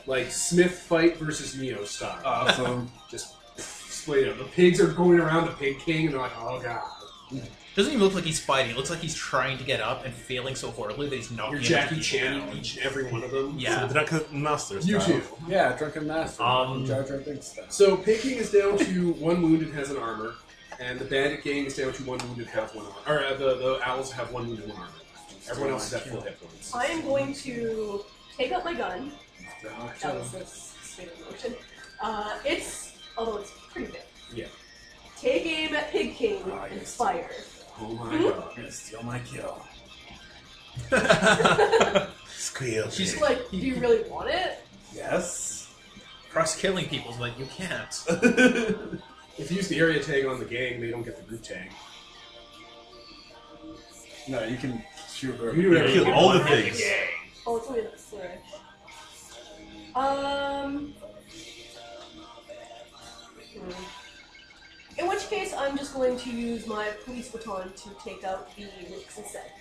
Speaker 1: Like Smith fight versus Neo style.
Speaker 6: Awesome.
Speaker 1: Just split up. The pigs are going around the Pig King, and they're like, oh god.
Speaker 4: Doesn't even look like he's fighting. It looks like he's trying to get up and failing so horribly that he's knocking
Speaker 1: You're
Speaker 4: into
Speaker 1: Jackie
Speaker 4: people
Speaker 1: Chan
Speaker 4: down.
Speaker 1: each and every one of them.
Speaker 4: Yeah.
Speaker 5: The Drunken Master
Speaker 1: You
Speaker 5: style.
Speaker 1: too.
Speaker 6: Yeah, Drunken Master.
Speaker 3: Um,
Speaker 6: Jar Jar Binks stuff.
Speaker 1: So Pig King is down to 1 wound and has an armor, and the Bandit Gang is down to 1 wound and have 1 armor. Or the owls have 1 wound and 1 armor. Everyone else is at full hit points.
Speaker 2: I am going to take out my gun. That was the state of motion. Although it's pretty big.
Speaker 1: Yeah.
Speaker 2: Take aim at Pig King
Speaker 6: Ah,
Speaker 2: and
Speaker 6: yes.
Speaker 2: fire.
Speaker 1: Oh my
Speaker 2: Hmm?
Speaker 1: god.
Speaker 6: I'm gonna steal my kill.
Speaker 5: Squeal.
Speaker 4: She's
Speaker 2: Like, do you really want it?
Speaker 6: Yes.
Speaker 4: Crush killing people's like, you can't.
Speaker 1: If you use the area tag on the gang, they don't get the group tag.
Speaker 6: No, you can shoot her.
Speaker 1: You do whatever
Speaker 5: kill
Speaker 1: you
Speaker 5: all
Speaker 1: want
Speaker 5: the
Speaker 1: with
Speaker 5: things.
Speaker 1: gang.
Speaker 2: Oh, it's only the flourish. In which case, I'm just going to use my police baton to take out the mooks instead.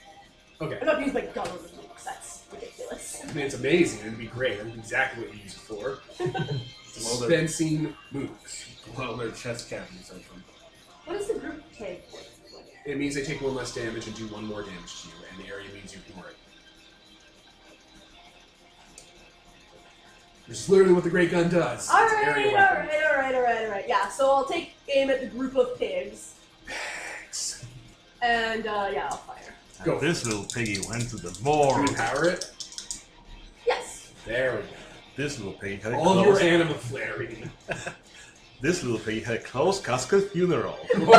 Speaker 1: Okay.
Speaker 2: I'm not going to use my gun on the mooks. That's ridiculous.
Speaker 1: I mean, it's amazing. It'd be great. That'd be exactly what you use it for. Dispensing mooks.
Speaker 6: Blow their chest cavities open.
Speaker 2: What is the group take?
Speaker 1: It means they take 1 less damage and do 1 more damage to you, and the area means you ignore it. Which is literally what the great gun does. It's an area weapon.
Speaker 2: Alright. Yeah, so I'll take aim at the group of pigs.
Speaker 1: Pigs.
Speaker 2: And, yeah, I'll fire.
Speaker 1: Go.
Speaker 5: This little piggy went to the
Speaker 1: Do
Speaker 5: more.
Speaker 1: you empower it?
Speaker 2: Yes.
Speaker 1: There we go.
Speaker 5: This little piggy had a
Speaker 1: All of your
Speaker 5: close.
Speaker 1: animal flaring.
Speaker 5: This little piggy had a close casket funeral.
Speaker 4: My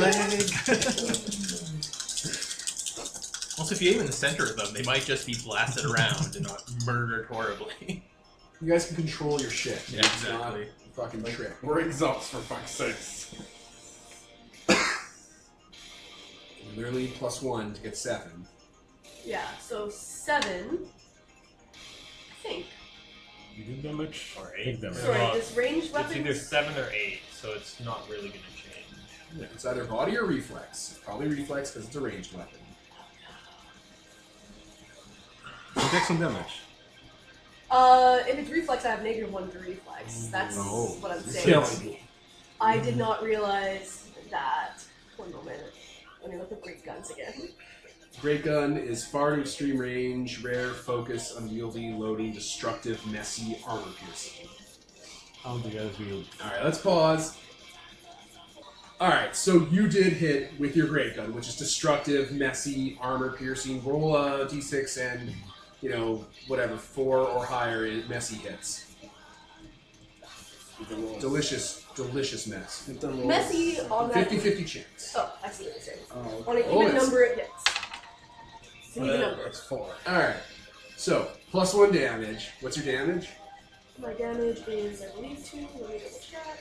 Speaker 4: leg. Also, if you aim in the center of them, they might just be blasted around and not murdered horribly.
Speaker 1: You guys can control your shit.
Speaker 4: Yeah,
Speaker 1: It's
Speaker 4: exactly.
Speaker 1: not a fucking trick.
Speaker 6: We're exalts for fuck's sakes.
Speaker 1: Literally +1 to get 7.
Speaker 2: Yeah, so 7. I think.
Speaker 5: You do damage?
Speaker 3: Or
Speaker 5: Take
Speaker 3: 8.
Speaker 5: damage.
Speaker 2: Sorry,
Speaker 3: Well,
Speaker 2: this ranged
Speaker 3: It's
Speaker 2: weapon.
Speaker 3: either 7 or 8, so it's not really going to change.
Speaker 1: It's either body or reflex. It's probably reflex because it's a ranged weapon.
Speaker 5: You take some damage.
Speaker 2: If it's reflex, I have -1 to reflex. That's
Speaker 5: No.
Speaker 2: what I'm saying.
Speaker 1: Killing me.
Speaker 2: I did not realize that. 1 moment. Let me look at great guns again.
Speaker 1: Great gun is far to extreme range, rare, focus, unwieldy, loading, destructive, messy, armor piercing.
Speaker 5: How do you guys wield?
Speaker 1: Alright, let's pause. Alright, so you did hit with your great gun, which is destructive, messy, armor piercing. Roll a d6 and, you know, whatever, 4 or higher messy hits. Delicious mess.
Speaker 2: Messy on that.
Speaker 1: 50-50 chance.
Speaker 2: Oh, I see what you're saying.
Speaker 6: Oh,
Speaker 2: On an
Speaker 1: Oh,
Speaker 2: even
Speaker 1: yes.
Speaker 2: number, it hits. It's an even number.
Speaker 6: That's 4.
Speaker 1: Alright, so +1 damage. What's your damage?
Speaker 2: My damage is, I believe, 2. Let me double check.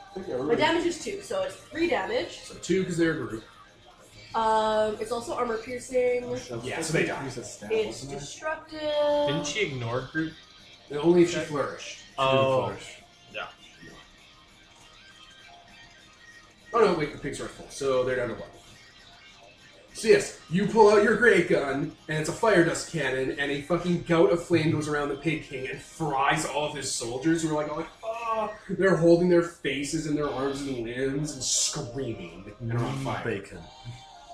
Speaker 6: I think
Speaker 2: My
Speaker 6: everybody-
Speaker 2: damage is 2, so it's 3 damage.
Speaker 1: So 2 because they're a group.
Speaker 2: It's also armor piercing.
Speaker 1: Yeah, so they die.
Speaker 6: Use a stab,
Speaker 2: It's
Speaker 6: wasn't it?
Speaker 2: destructive.
Speaker 3: Didn't she ignore group?
Speaker 1: And only if she flourished.
Speaker 3: Oh,
Speaker 5: Flourish.
Speaker 1: Oh no, wait, the pigs are full, so they're down to 1. So yes, you pull out your great gun, and it's a fire dust cannon, and a fucking gout of flame goes around the pig king and fries all of his soldiers who are like, oh, they're holding their faces and their arms and limbs and screaming and are on fire.
Speaker 5: Bacon.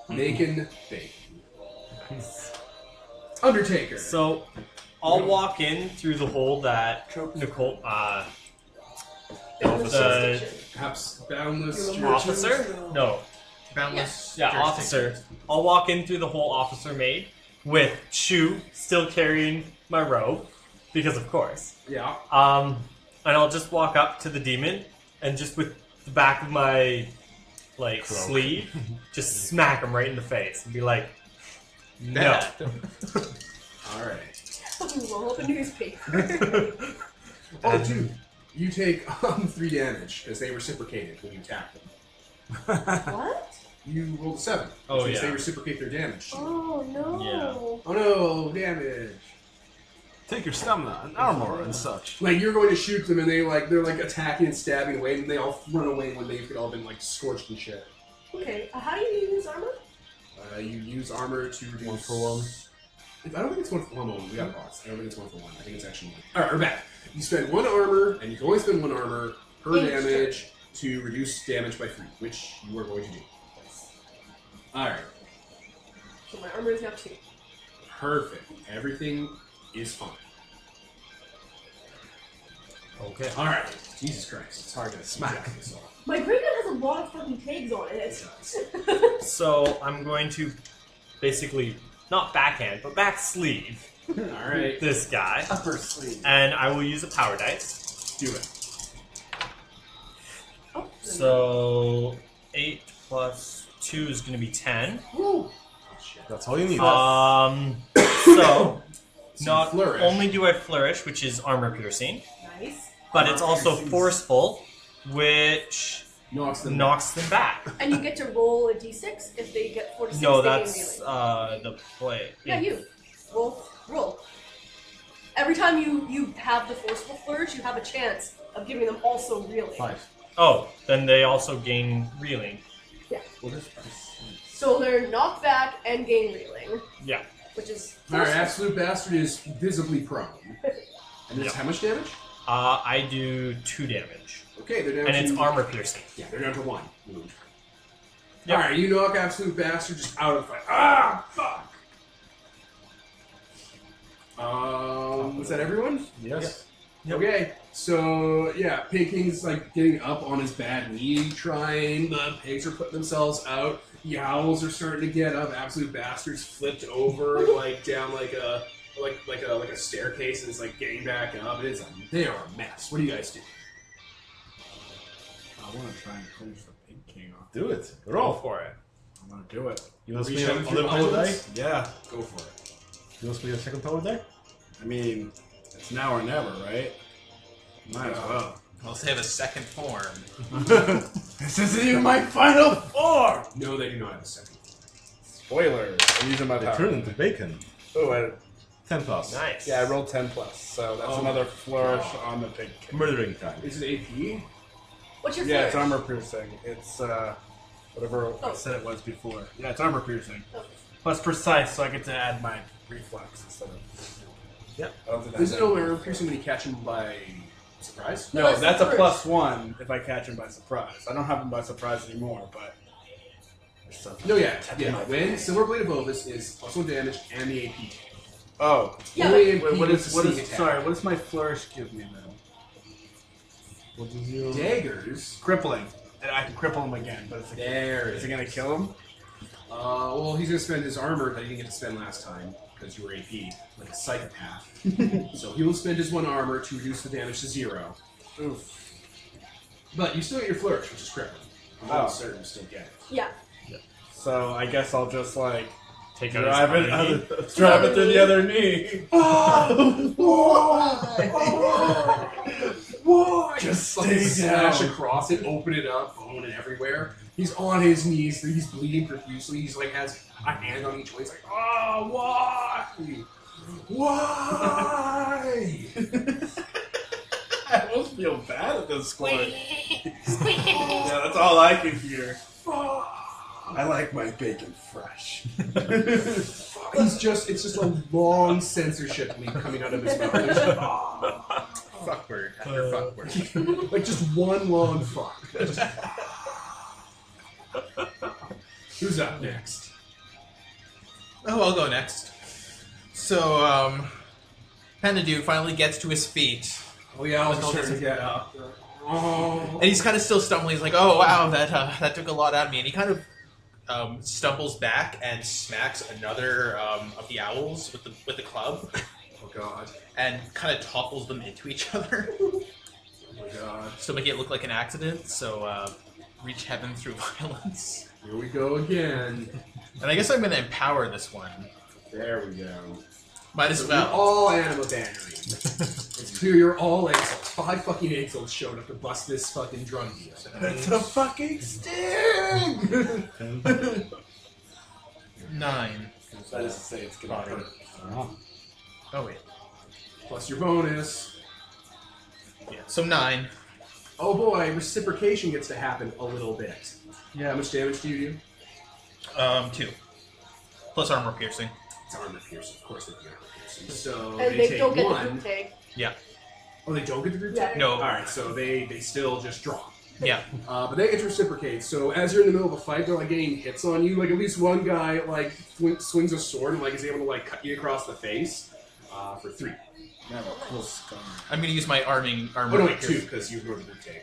Speaker 1: Bacon. Undertaker.
Speaker 3: so I'll walk in through the hole that Nicole,
Speaker 2: Boundless
Speaker 3: the-
Speaker 2: jurisdiction.
Speaker 1: Perhaps boundless
Speaker 3: officer? No,
Speaker 4: Boundless.
Speaker 3: yeah, officer. I'll walk in through the hole officer made with Shu still carrying my robe, because of course.
Speaker 1: Yeah.
Speaker 3: And I'll just walk up to the demon and just with the back of my like
Speaker 5: Cloak.
Speaker 3: sleeve, just smack him right in the face and be like, no.
Speaker 1: All right.
Speaker 2: Roll up a newspaper.
Speaker 1: Oh, dude, you take 3 damage because they reciprocated when you attacked them.
Speaker 2: What?
Speaker 1: You rolled a 7.
Speaker 3: Oh,
Speaker 1: which means
Speaker 3: yeah.
Speaker 1: they reciprocate their damage.
Speaker 2: Oh no.
Speaker 3: Yeah.
Speaker 1: Oh no, damage.
Speaker 5: Take your stamina and armor and such.
Speaker 1: Like you're going to shoot them and they're like attacking and stabbing away and they all run away when they've all been like scorched and shit.
Speaker 2: Okay, how do you use armor?
Speaker 1: You use armor to reduce
Speaker 5: 1 for 1.
Speaker 1: I don't think it's 1 for 1. We got bots. I don't think it's 1 for 1. I think it's actually 1. Alright, we're back. You spend 1 armor, and you can only spend 1 armor per
Speaker 2: Each
Speaker 1: damage to reduce damage by 3, which you are going to do. Alright.
Speaker 2: So my armor is now 2.
Speaker 1: Perfect. Everything is fine.
Speaker 3: Okay.
Speaker 1: Alright. Jesus Christ. It's hard to smack this off.
Speaker 2: My great gun has a lot of fucking tags on it.
Speaker 1: It does.
Speaker 3: So I'm going to basically not backhand, but back sleeve
Speaker 1: Alright.
Speaker 3: this guy,
Speaker 6: Upper sleeve.
Speaker 3: and I will use a power dice.
Speaker 1: Do it.
Speaker 2: Oh,
Speaker 3: So 8 plus 2 is going to be 10.
Speaker 1: Woo! Oh, shit.
Speaker 5: That's all you need.
Speaker 3: So,
Speaker 1: So
Speaker 3: not
Speaker 1: flourish.
Speaker 3: only do I flourish, which is armor piercing,
Speaker 2: Nice.
Speaker 3: but it's also forceful, which
Speaker 1: knocks them.
Speaker 3: knocks them back.
Speaker 2: And you get to roll a d6 if they get 4 to 6.
Speaker 3: No,
Speaker 2: they gain
Speaker 3: that's
Speaker 2: reeling.
Speaker 3: the play.
Speaker 2: Yeah, you. Roll. Every time you have the forceful flourish, you have a chance of giving them also reeling.
Speaker 6: 5.
Speaker 3: Oh, then they also gain reeling.
Speaker 6: What is
Speaker 2: So they're knocked back and gain reeling,
Speaker 3: Yeah.
Speaker 2: which is
Speaker 1: Alright,
Speaker 2: forceful.
Speaker 1: Absolute Bastard is visibly prone. And it's
Speaker 3: Yep.
Speaker 1: how much damage?
Speaker 3: I do 2 damage.
Speaker 1: Okay, they're down
Speaker 3: And
Speaker 1: to...
Speaker 3: it's armor piercing.
Speaker 1: Yeah, they're down to 1 wound.
Speaker 3: Yep.
Speaker 1: Alright, you knock Absolute Bastard just out of the fight. Ah, fuck! Was that everyone?
Speaker 6: Yes.
Speaker 3: Yep.
Speaker 1: Okay, so yeah, Pig King's like getting up on his bad knee, trying. The pigs are putting themselves out. The owls are starting to get up. Absolute Bastards flipped over like down like a staircase and is like getting back up. They are a mess. What do you guys do?
Speaker 6: I want to try and finish the Pig King off.
Speaker 5: Do it.
Speaker 3: Roll
Speaker 5: Roll.
Speaker 3: for it.
Speaker 6: I want to do it.
Speaker 5: You want to
Speaker 1: Reach
Speaker 5: spin
Speaker 1: out
Speaker 5: a
Speaker 1: with your
Speaker 5: little power die?
Speaker 1: violence?
Speaker 6: Yeah.
Speaker 1: Go for it.
Speaker 5: You want to spin a second power die?
Speaker 6: I mean, it's now or never, right? Might as well.
Speaker 4: I'll save a second form.
Speaker 6: This isn't even my final form!
Speaker 1: No, they do not have a second.
Speaker 6: Spoiler. I'm using my
Speaker 5: They
Speaker 6: power.
Speaker 5: turn into bacon.
Speaker 6: Oh,
Speaker 5: 10 plus.
Speaker 3: Nice.
Speaker 6: yeah, I rolled 10 plus, so that's
Speaker 1: Oh
Speaker 6: another
Speaker 1: my
Speaker 6: flourish
Speaker 1: God.
Speaker 6: on the Pig King.
Speaker 5: Murdering time.
Speaker 1: Is it AP?
Speaker 2: What's your
Speaker 6: Yeah, it's
Speaker 2: flourish?
Speaker 6: armor piercing. It's whatever I said it was before. Yeah, it's armor piercing.
Speaker 2: Oh.
Speaker 6: Plus precise, so I get to add my reflex instead of.
Speaker 5: Yep.
Speaker 6: I don't think
Speaker 1: Is
Speaker 6: that's
Speaker 1: it only armor piercing when you catch him by surprise?
Speaker 6: No,
Speaker 2: Plus
Speaker 6: that's a
Speaker 2: first.
Speaker 6: +1 if I catch him by surprise. I don't have him by surprise anymore, but.
Speaker 1: No, yeah. When Silver Blade of Ovis is +1 damage and the AP.
Speaker 6: Oh.
Speaker 2: Yeah,
Speaker 1: Only
Speaker 2: but-
Speaker 1: AP
Speaker 6: What
Speaker 1: with
Speaker 6: is
Speaker 1: the
Speaker 6: what
Speaker 1: sneak
Speaker 6: is
Speaker 1: attack.
Speaker 6: sorry? What does my flourish give me then?
Speaker 5: What does your...
Speaker 1: Daggers.
Speaker 6: Crippling. And I can cripple him again, but it's
Speaker 1: There
Speaker 6: is
Speaker 1: it
Speaker 6: it gonna kill him?
Speaker 1: Well, he's gonna spend his armor that he didn't get to spend last time because you were AP, like a psychopath. So he will spend his 1 armor to reduce the damage to 0.
Speaker 6: Oof.
Speaker 1: But you still get your flourish, which is crippling. I'm
Speaker 6: Oh.
Speaker 1: almost certain you still get it.
Speaker 2: Yeah.
Speaker 6: So I guess I'll just like
Speaker 3: Take out
Speaker 6: drive
Speaker 3: his
Speaker 6: it,
Speaker 3: other knee.
Speaker 6: drive it through the other knee.
Speaker 1: Whoa!
Speaker 6: Just
Speaker 1: Fucking
Speaker 6: stay
Speaker 1: smash
Speaker 6: down.
Speaker 1: across it, open it up, bone and everywhere. He's on his knees, he's bleeding profusely. He's like has a hand on each way. He's like, oh, why? Why?
Speaker 6: I almost feel bad at this point. Yeah, that's all I can hear. I like my bacon fresh.
Speaker 1: It's just a long censorship leak coming out of his mouth. It's just, "Ah."
Speaker 4: Fuck word after fuck word.
Speaker 1: Like just one long fuck. Just- Who's up next?
Speaker 4: Oh, I'll go next. So, Panda Dude finally gets to his feet.
Speaker 1: Oh yeah, I was
Speaker 4: With all
Speaker 1: trying to
Speaker 4: this-
Speaker 1: get up. Oh.
Speaker 4: And he's kind of still stumbling. He's like, "Oh wow, that took a lot out of me." And he kind of stumbles back and smacks another of the owls with the club,
Speaker 1: Oh god.
Speaker 4: and kind of topples them into each other,
Speaker 1: Oh my god.
Speaker 4: so make it look like an accident. So reach heaven through violence.
Speaker 1: Here we go again.
Speaker 4: And I guess I'm going to empower this one.
Speaker 1: There we go.
Speaker 4: Might as
Speaker 1: So you're
Speaker 4: well.
Speaker 1: all anima bannering. It's clear you're all exalts. 5 fucking exalts showed up to bust this fucking drum deal.
Speaker 6: It's a fucking sting!
Speaker 4: 9.
Speaker 6: That is to say, it's gonna hurt.
Speaker 5: Oh.
Speaker 4: Oh wait.
Speaker 1: Plus your bonus.
Speaker 4: Yeah. So 9.
Speaker 1: Oh boy, reciprocation gets to happen a little bit. Yeah, how much damage do you do?
Speaker 4: 2. Plus armor piercing.
Speaker 1: It's armor piercing, of course they do armor piercing. So
Speaker 2: And
Speaker 1: they
Speaker 2: they
Speaker 1: take
Speaker 2: don't get the
Speaker 1: 1.
Speaker 2: group tag.
Speaker 4: Yeah.
Speaker 1: Oh, they don't get the group
Speaker 2: Yeah.
Speaker 1: tag?
Speaker 4: No.
Speaker 1: Alright, so they still just drop.
Speaker 4: Yeah.
Speaker 1: But they get to reciprocate. So as you're in the middle of a fight, they're like getting hits on you. Like at least one guy like swings a sword and like is able to like cut you across the face for 3.
Speaker 6: I have a cool scar.
Speaker 4: I'm going to use my armor.
Speaker 1: Oh no, wait, 2 because you go to the group tag.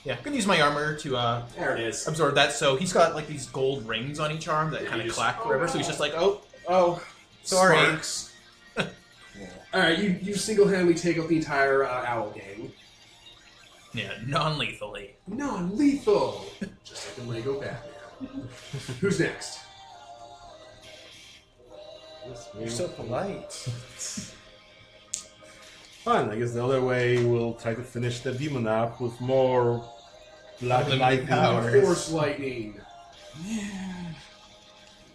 Speaker 4: Yeah. I'm going to use my armor to
Speaker 1: There it is.
Speaker 4: absorb that. So he's got like these gold rings on each arm that
Speaker 1: Yeah,
Speaker 4: kind
Speaker 1: you
Speaker 4: of
Speaker 1: just-
Speaker 4: clack forever. So he's just like, oh, sorry.
Speaker 1: Sparks. Alright, you single-handedly take out the entire owl gang.
Speaker 4: Yeah, non-lethally.
Speaker 1: Non-lethal! Just like in Lego Batman. Who's next?
Speaker 6: You're so polite.
Speaker 5: Fine, I guess the other way we'll try to finish the demon up with more black
Speaker 4: Limited
Speaker 5: lightning.
Speaker 4: powers.
Speaker 1: Force lightning.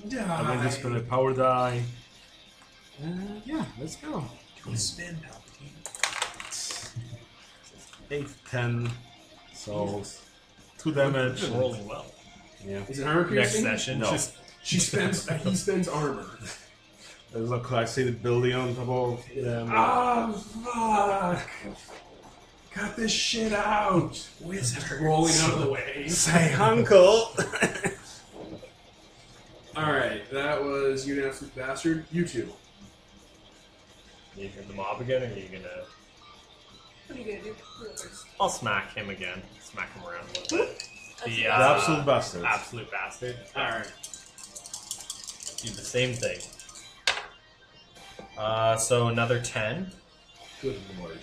Speaker 5: I'm going to spend a power die. Yeah, let's go.
Speaker 4: Spin, Palpatine.
Speaker 5: 8, 10. So 2 damage.
Speaker 3: Rolling well.
Speaker 5: Yeah.
Speaker 1: Is it armor
Speaker 3: Next
Speaker 1: piercing?
Speaker 3: session.
Speaker 5: No.
Speaker 1: He spends armor.
Speaker 5: There's a classic building on top of them.
Speaker 1: Ah, fuck! Cut this shit out!
Speaker 4: Wizard.
Speaker 1: Rolling out of the way.
Speaker 5: Say, uncle!
Speaker 1: Alright, that was You Absolute Bastard. You two.
Speaker 3: You hit the mob again, or are you gonna?
Speaker 2: What are you gonna do? First?
Speaker 3: I'll smack him again. Smack him around a little bit.
Speaker 5: The absolute bastard.
Speaker 3: Absolute bastard.
Speaker 1: Alright.
Speaker 3: Do the same thing. So another 10,
Speaker 1: Good lord.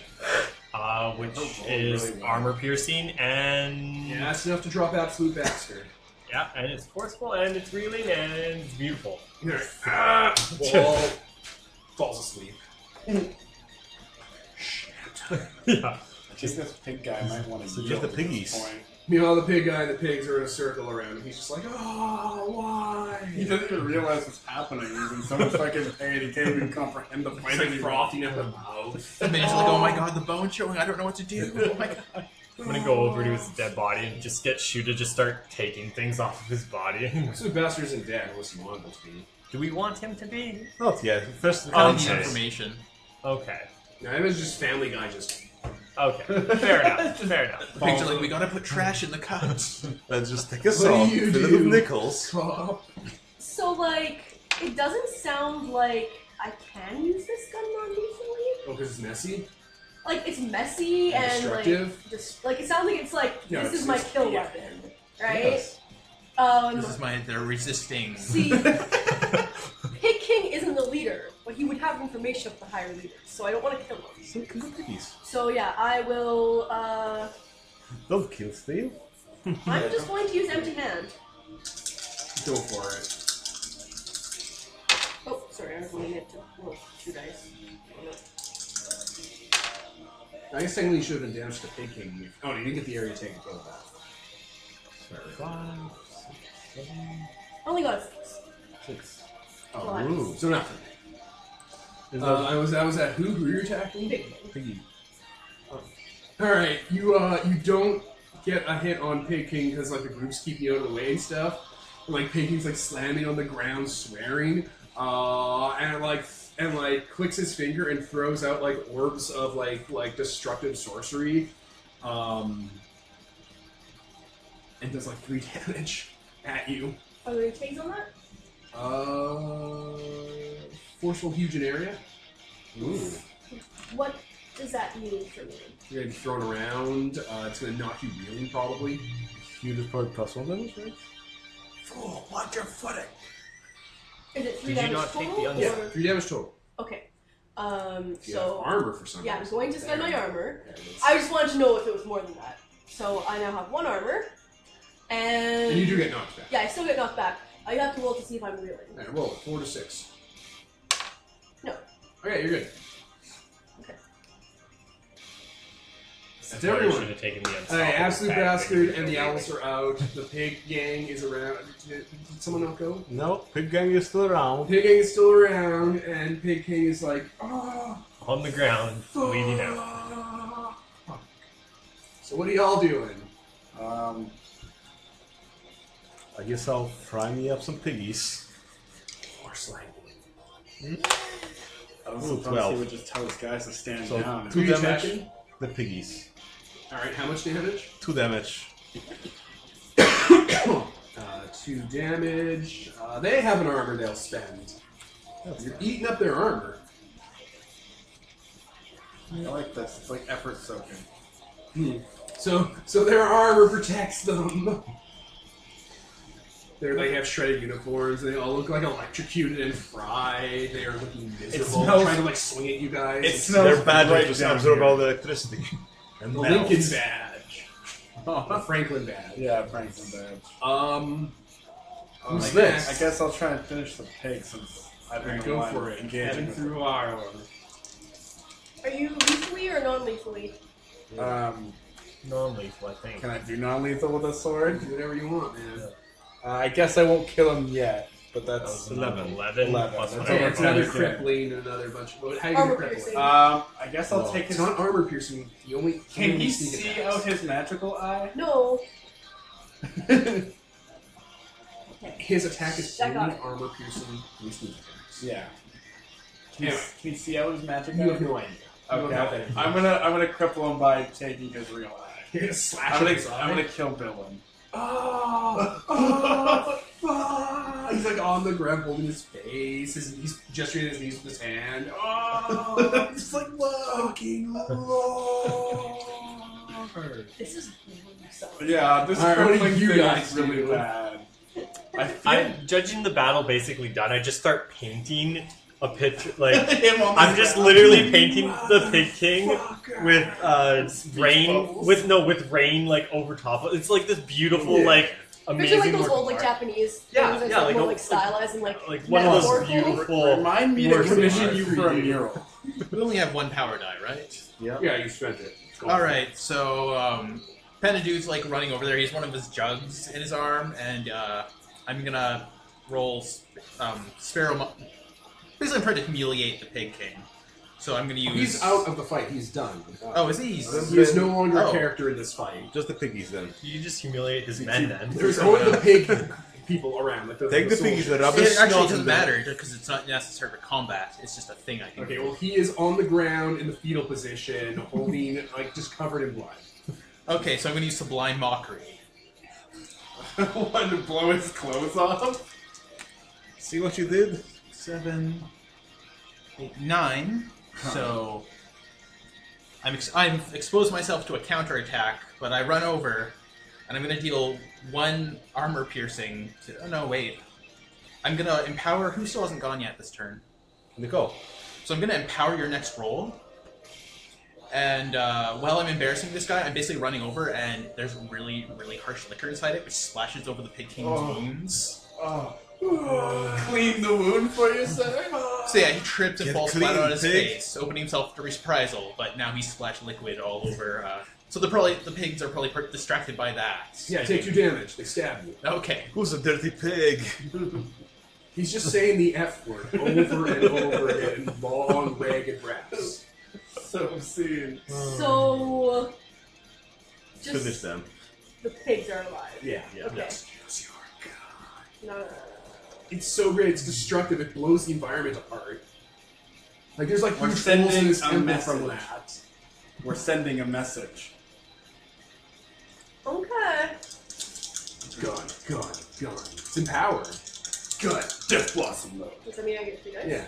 Speaker 3: which
Speaker 6: Oh,
Speaker 3: is
Speaker 6: really well.
Speaker 3: armor piercing, and
Speaker 1: Yeah, that's enough to drop Absolute Bastard.
Speaker 3: yeah, and it's forceful, and it's reeling, and it's beautiful.
Speaker 1: Alright. Ah! Wall. Falls asleep.
Speaker 3: Yeah.
Speaker 6: I think this pig guy might want to
Speaker 5: So
Speaker 6: yield
Speaker 5: get the
Speaker 6: at this
Speaker 5: piggies.
Speaker 6: point.
Speaker 1: Meanwhile, the pig guy and the pigs are in a circle around him. He's just like, oh,
Speaker 6: He
Speaker 1: why?
Speaker 6: doesn't even realize what's happening. He's in so much fucking pain, he can't even comprehend the
Speaker 1: He's
Speaker 6: fight
Speaker 1: like
Speaker 6: anymore.
Speaker 1: frothing at the mouth.
Speaker 4: The minute's like, oh my god, the bone's showing. I don't know what to do. Oh my god.
Speaker 3: I'm gonna go over to his dead body and just get Shu to just start taking things off of his body.
Speaker 1: Absolute Bastard isn't dead unless you want him to be.
Speaker 3: Do we want him to be?
Speaker 5: Not yet. First,
Speaker 4: I need
Speaker 3: Okay.
Speaker 4: information.
Speaker 3: Okay.
Speaker 1: No, it was just Family Guy just...
Speaker 3: Okay. Fair enough. Fair enough.
Speaker 4: Pigs are like, we gotta put trash in the cups.
Speaker 5: let's just take a
Speaker 1: What
Speaker 5: saw,
Speaker 1: do you
Speaker 5: fill it
Speaker 1: do?
Speaker 5: with nickels.
Speaker 1: Stop.
Speaker 2: So, like, it doesn't sound like I can use this gun non-lethally.
Speaker 1: Oh, because it's messy?
Speaker 2: Like, it's messy
Speaker 1: And
Speaker 2: and,
Speaker 1: destructive?
Speaker 2: like, just like it sounds like it's like
Speaker 1: Yeah,
Speaker 2: this
Speaker 1: it's
Speaker 2: is my
Speaker 1: just-
Speaker 2: kill
Speaker 1: yeah.
Speaker 2: weapon, right?
Speaker 5: Yes.
Speaker 4: This is my, they're resisting.
Speaker 2: See, Pig King isn't the leader, but he would have information of the higher leaders, so I don't want to kill him.
Speaker 5: So kill the piggies.
Speaker 2: So yeah, I will.
Speaker 5: Don't kill Steve.
Speaker 2: I'm just going to use empty hand.
Speaker 1: Go for it.
Speaker 2: Oh, sorry, I was going to get to roll 2 dice.
Speaker 1: I guess technically you should have done damage to Pig King. Oh, you didn't get the area taken kill that. Sorry.
Speaker 5: 5, 6, 7,
Speaker 2: I only got a 6.
Speaker 5: 6.
Speaker 2: Well,
Speaker 1: Oh,
Speaker 5: Ooh.
Speaker 1: so nothing.
Speaker 5: Is
Speaker 1: I was at who? Who you're attacking?
Speaker 2: Pig King.
Speaker 5: piggy?
Speaker 1: Alright, you don't get a hit on Pig King because like the group's keeping you out of the way and stuff. And, like Pig King's like slamming on the ground, swearing, and clicks his finger and throws out like orbs of like destructive sorcery, and does like 3 damage at you.
Speaker 2: Are there any tags on that?
Speaker 1: Forceful huge in area.
Speaker 5: Ooh.
Speaker 2: What does that mean for me?
Speaker 1: You're gonna be thrown around. It's gonna knock you reeling probably.
Speaker 5: You just probably +1 damage, right?
Speaker 1: Fool, watch your footing.
Speaker 2: Is it 3
Speaker 3: Did you
Speaker 2: damage
Speaker 3: not take
Speaker 2: total?
Speaker 3: the un-
Speaker 1: Yeah,
Speaker 2: or-
Speaker 1: 3 damage total.
Speaker 2: Okay.
Speaker 1: You have
Speaker 2: So
Speaker 1: armor for some
Speaker 2: yeah, I'm
Speaker 1: reason.
Speaker 2: going to spend my
Speaker 1: There.
Speaker 2: armor.
Speaker 1: There it is.
Speaker 2: I just wanted to know if it was more than that. So I now have 1 armor, and
Speaker 1: And you do get knocked back.
Speaker 2: yeah, I still get knocked back. I have to roll to see if I'm reeling.
Speaker 1: Alright, roll it. 4 to 6.
Speaker 2: No.
Speaker 1: Okay, you're good.
Speaker 2: Okay.
Speaker 1: That's everyone.
Speaker 3: Should have taken the
Speaker 1: Alright, Absolute
Speaker 3: Bad
Speaker 1: Bastard
Speaker 3: thing.
Speaker 1: and the owls are out. The pig gang is around. Did someone not go?
Speaker 5: No, pig gang is still around.
Speaker 1: Pig gang is still around, and Pig King is like, oh,
Speaker 3: On the ground, bleeding out.
Speaker 1: fuck. So what are y'all doing?
Speaker 5: I guess I'll fry me up some piggies.
Speaker 1: Force lightning.
Speaker 6: I was
Speaker 5: Ooh,
Speaker 6: surprised
Speaker 5: 12.
Speaker 6: he would just tell his guys to stand
Speaker 5: So
Speaker 6: down.
Speaker 5: 2
Speaker 1: Who you
Speaker 5: damage.
Speaker 1: attacking?
Speaker 5: The piggies.
Speaker 1: Alright, how much damage?
Speaker 5: 2 damage.
Speaker 1: 2 damage. They have an armor they'll spend. You're eating up their armor.
Speaker 6: I like this. It's like effort soaking.
Speaker 1: So their armor protects them. They have shredded uniforms. They all look like electrocuted and fried. They are looking miserable,
Speaker 6: smells-
Speaker 1: trying to like swing at you guys.
Speaker 6: It smells
Speaker 5: Their badge
Speaker 6: right
Speaker 5: just
Speaker 6: down
Speaker 5: absorb
Speaker 6: here.
Speaker 5: all the electricity. And
Speaker 1: the
Speaker 5: melt.
Speaker 1: Lincoln badge, the
Speaker 6: Oh,
Speaker 1: Franklin badge.
Speaker 6: yeah, Franklin badge.
Speaker 1: Who's
Speaker 6: I
Speaker 1: next?
Speaker 6: guess I'll try and finish the pig since I've been
Speaker 1: Alright,
Speaker 6: the
Speaker 1: go
Speaker 6: one
Speaker 1: for it.
Speaker 6: engaging
Speaker 1: Heading
Speaker 6: with
Speaker 1: through Ireland.
Speaker 2: Are you lethally or non-lethally?
Speaker 6: it.
Speaker 3: Non-lethal, I think.
Speaker 6: Can I do non-lethal with a sword?
Speaker 1: Do whatever you want, man.
Speaker 6: I guess I won't kill him yet, but
Speaker 3: That
Speaker 6: that's
Speaker 3: was 11 plus
Speaker 6: 11.
Speaker 3: whatever.
Speaker 1: Okay, it's another
Speaker 6: Okay.
Speaker 1: crippling and another bunch of. How do you
Speaker 2: Armor
Speaker 1: get crippling?
Speaker 2: piercing.
Speaker 6: I guess I'll take
Speaker 1: It's
Speaker 6: his.
Speaker 1: not armor piercing. You only
Speaker 6: Can he
Speaker 1: sneak
Speaker 6: see
Speaker 1: attacks.
Speaker 6: out his magical eye?
Speaker 2: No.
Speaker 1: His attack is
Speaker 2: I got
Speaker 1: only
Speaker 2: it.
Speaker 1: armor piercing and sneak attacks.
Speaker 6: Yeah.
Speaker 1: Yeah.
Speaker 6: Can he see out his magic
Speaker 1: You
Speaker 6: eye?
Speaker 1: have no idea. You don't have
Speaker 6: Okay.
Speaker 1: that
Speaker 6: I'm gonna cripple him by taking his real eye.
Speaker 1: You're gonna slash
Speaker 6: I'm
Speaker 1: his eye.
Speaker 6: gonna kill Billin.
Speaker 1: Oh, fuck. He's like on the ground holding his face. He's gesturing his knees with his hand. Oh, it's just like, fucking Lord.
Speaker 2: This is gruesome.
Speaker 6: Yeah, this
Speaker 1: Alright, what do
Speaker 6: crippling
Speaker 1: you
Speaker 6: thing
Speaker 1: guys
Speaker 6: is really
Speaker 1: do?
Speaker 6: bad. I feel
Speaker 3: I'm judging the battle basically done. I just start painting a picture. Like,
Speaker 6: him on the
Speaker 3: I'm just
Speaker 6: ground.
Speaker 3: literally painting the Pig King with rain.
Speaker 6: bubbles.
Speaker 3: With rain like over top of it. It's like this beautiful,
Speaker 1: Yeah.
Speaker 3: like amazing.
Speaker 2: Picture like those
Speaker 3: work
Speaker 2: old
Speaker 3: of
Speaker 2: like
Speaker 3: art.
Speaker 2: Japanese
Speaker 3: Yeah,
Speaker 2: things that's
Speaker 3: yeah,
Speaker 2: like,
Speaker 3: like
Speaker 2: more
Speaker 3: a-
Speaker 2: like stylized and like
Speaker 3: one of those
Speaker 2: metaphorical.
Speaker 3: beautiful.
Speaker 6: Remind me to
Speaker 3: works of
Speaker 6: commission
Speaker 3: art.
Speaker 6: you for a mural.
Speaker 4: We only have one power die, right?
Speaker 1: Yeah, you spent it. Go
Speaker 4: All
Speaker 1: for it.
Speaker 4: right, so Penadude's like running over there. He's one of his jugs in his arm, and I'm gonna roll Sparrow. Basically, I'm trying to humiliate the Pig King. So I'm gonna use.
Speaker 1: He's out of the fight. He's done.
Speaker 4: Oh, is he?
Speaker 1: He is no longer a
Speaker 4: Oh.
Speaker 1: character in this fight.
Speaker 5: Just the piggies then.
Speaker 3: You just humiliate his men then.
Speaker 1: There's only the pig people around. Like
Speaker 5: Take the piggies, the
Speaker 1: soldiers.
Speaker 5: rubbish.
Speaker 4: It actually
Speaker 5: snot
Speaker 4: doesn't
Speaker 5: in them.
Speaker 4: matter because it's not necessary for combat. It's just a thing I can
Speaker 1: Okay,
Speaker 4: do.
Speaker 1: well, he is on the ground in the fetal position, holding, like, just covered in blood.
Speaker 4: Okay, so I'm gonna use Sublime Mockery.
Speaker 6: Want to blow his clothes off?
Speaker 5: See what you did?
Speaker 4: 7, 8, 9. So I'm exposed myself to a counterattack, but I run over, and I'm gonna deal 1 armor piercing. Oh no, wait. I'm gonna empower. Who still hasn't gone yet this turn?
Speaker 5: Nicole.
Speaker 4: So I'm gonna empower your next roll. And while I'm embarrassing this guy, I'm basically running over, and there's really, really harsh liquor inside it, which splashes over the Pig King's wounds.
Speaker 6: Oh. Clean the wound for you, sir?
Speaker 4: So yeah, he trips and
Speaker 5: Get
Speaker 4: falls
Speaker 5: clean,
Speaker 4: flat on his
Speaker 5: pig.
Speaker 4: face, opening himself to reprisal. But now he's splashed liquid all over. So the pigs are probably distracted by that.
Speaker 1: Yeah, take 2 damage. They stab you.
Speaker 4: Okay.
Speaker 5: Who's a dirty pig?
Speaker 1: He's just saying the F word over and over again in long, ragged breaths.
Speaker 6: So obscene.
Speaker 2: So
Speaker 5: Finish
Speaker 2: just
Speaker 5: them.
Speaker 2: the pigs are alive.
Speaker 1: Yeah.
Speaker 2: Okay.
Speaker 1: Yes, your God.
Speaker 2: No.
Speaker 1: It's so great. It's destructive. It blows the environment apart. Like, there's like
Speaker 6: We're
Speaker 1: huge holes in
Speaker 6: sending
Speaker 1: this
Speaker 6: a
Speaker 1: temple
Speaker 6: message.
Speaker 1: from that.
Speaker 6: We're sending a message.
Speaker 2: Okay.
Speaker 1: Gone, gone, gone. It's empowered.
Speaker 6: Good. Death Blossom, though.
Speaker 2: Does that mean I get 3 dice?
Speaker 1: Yeah.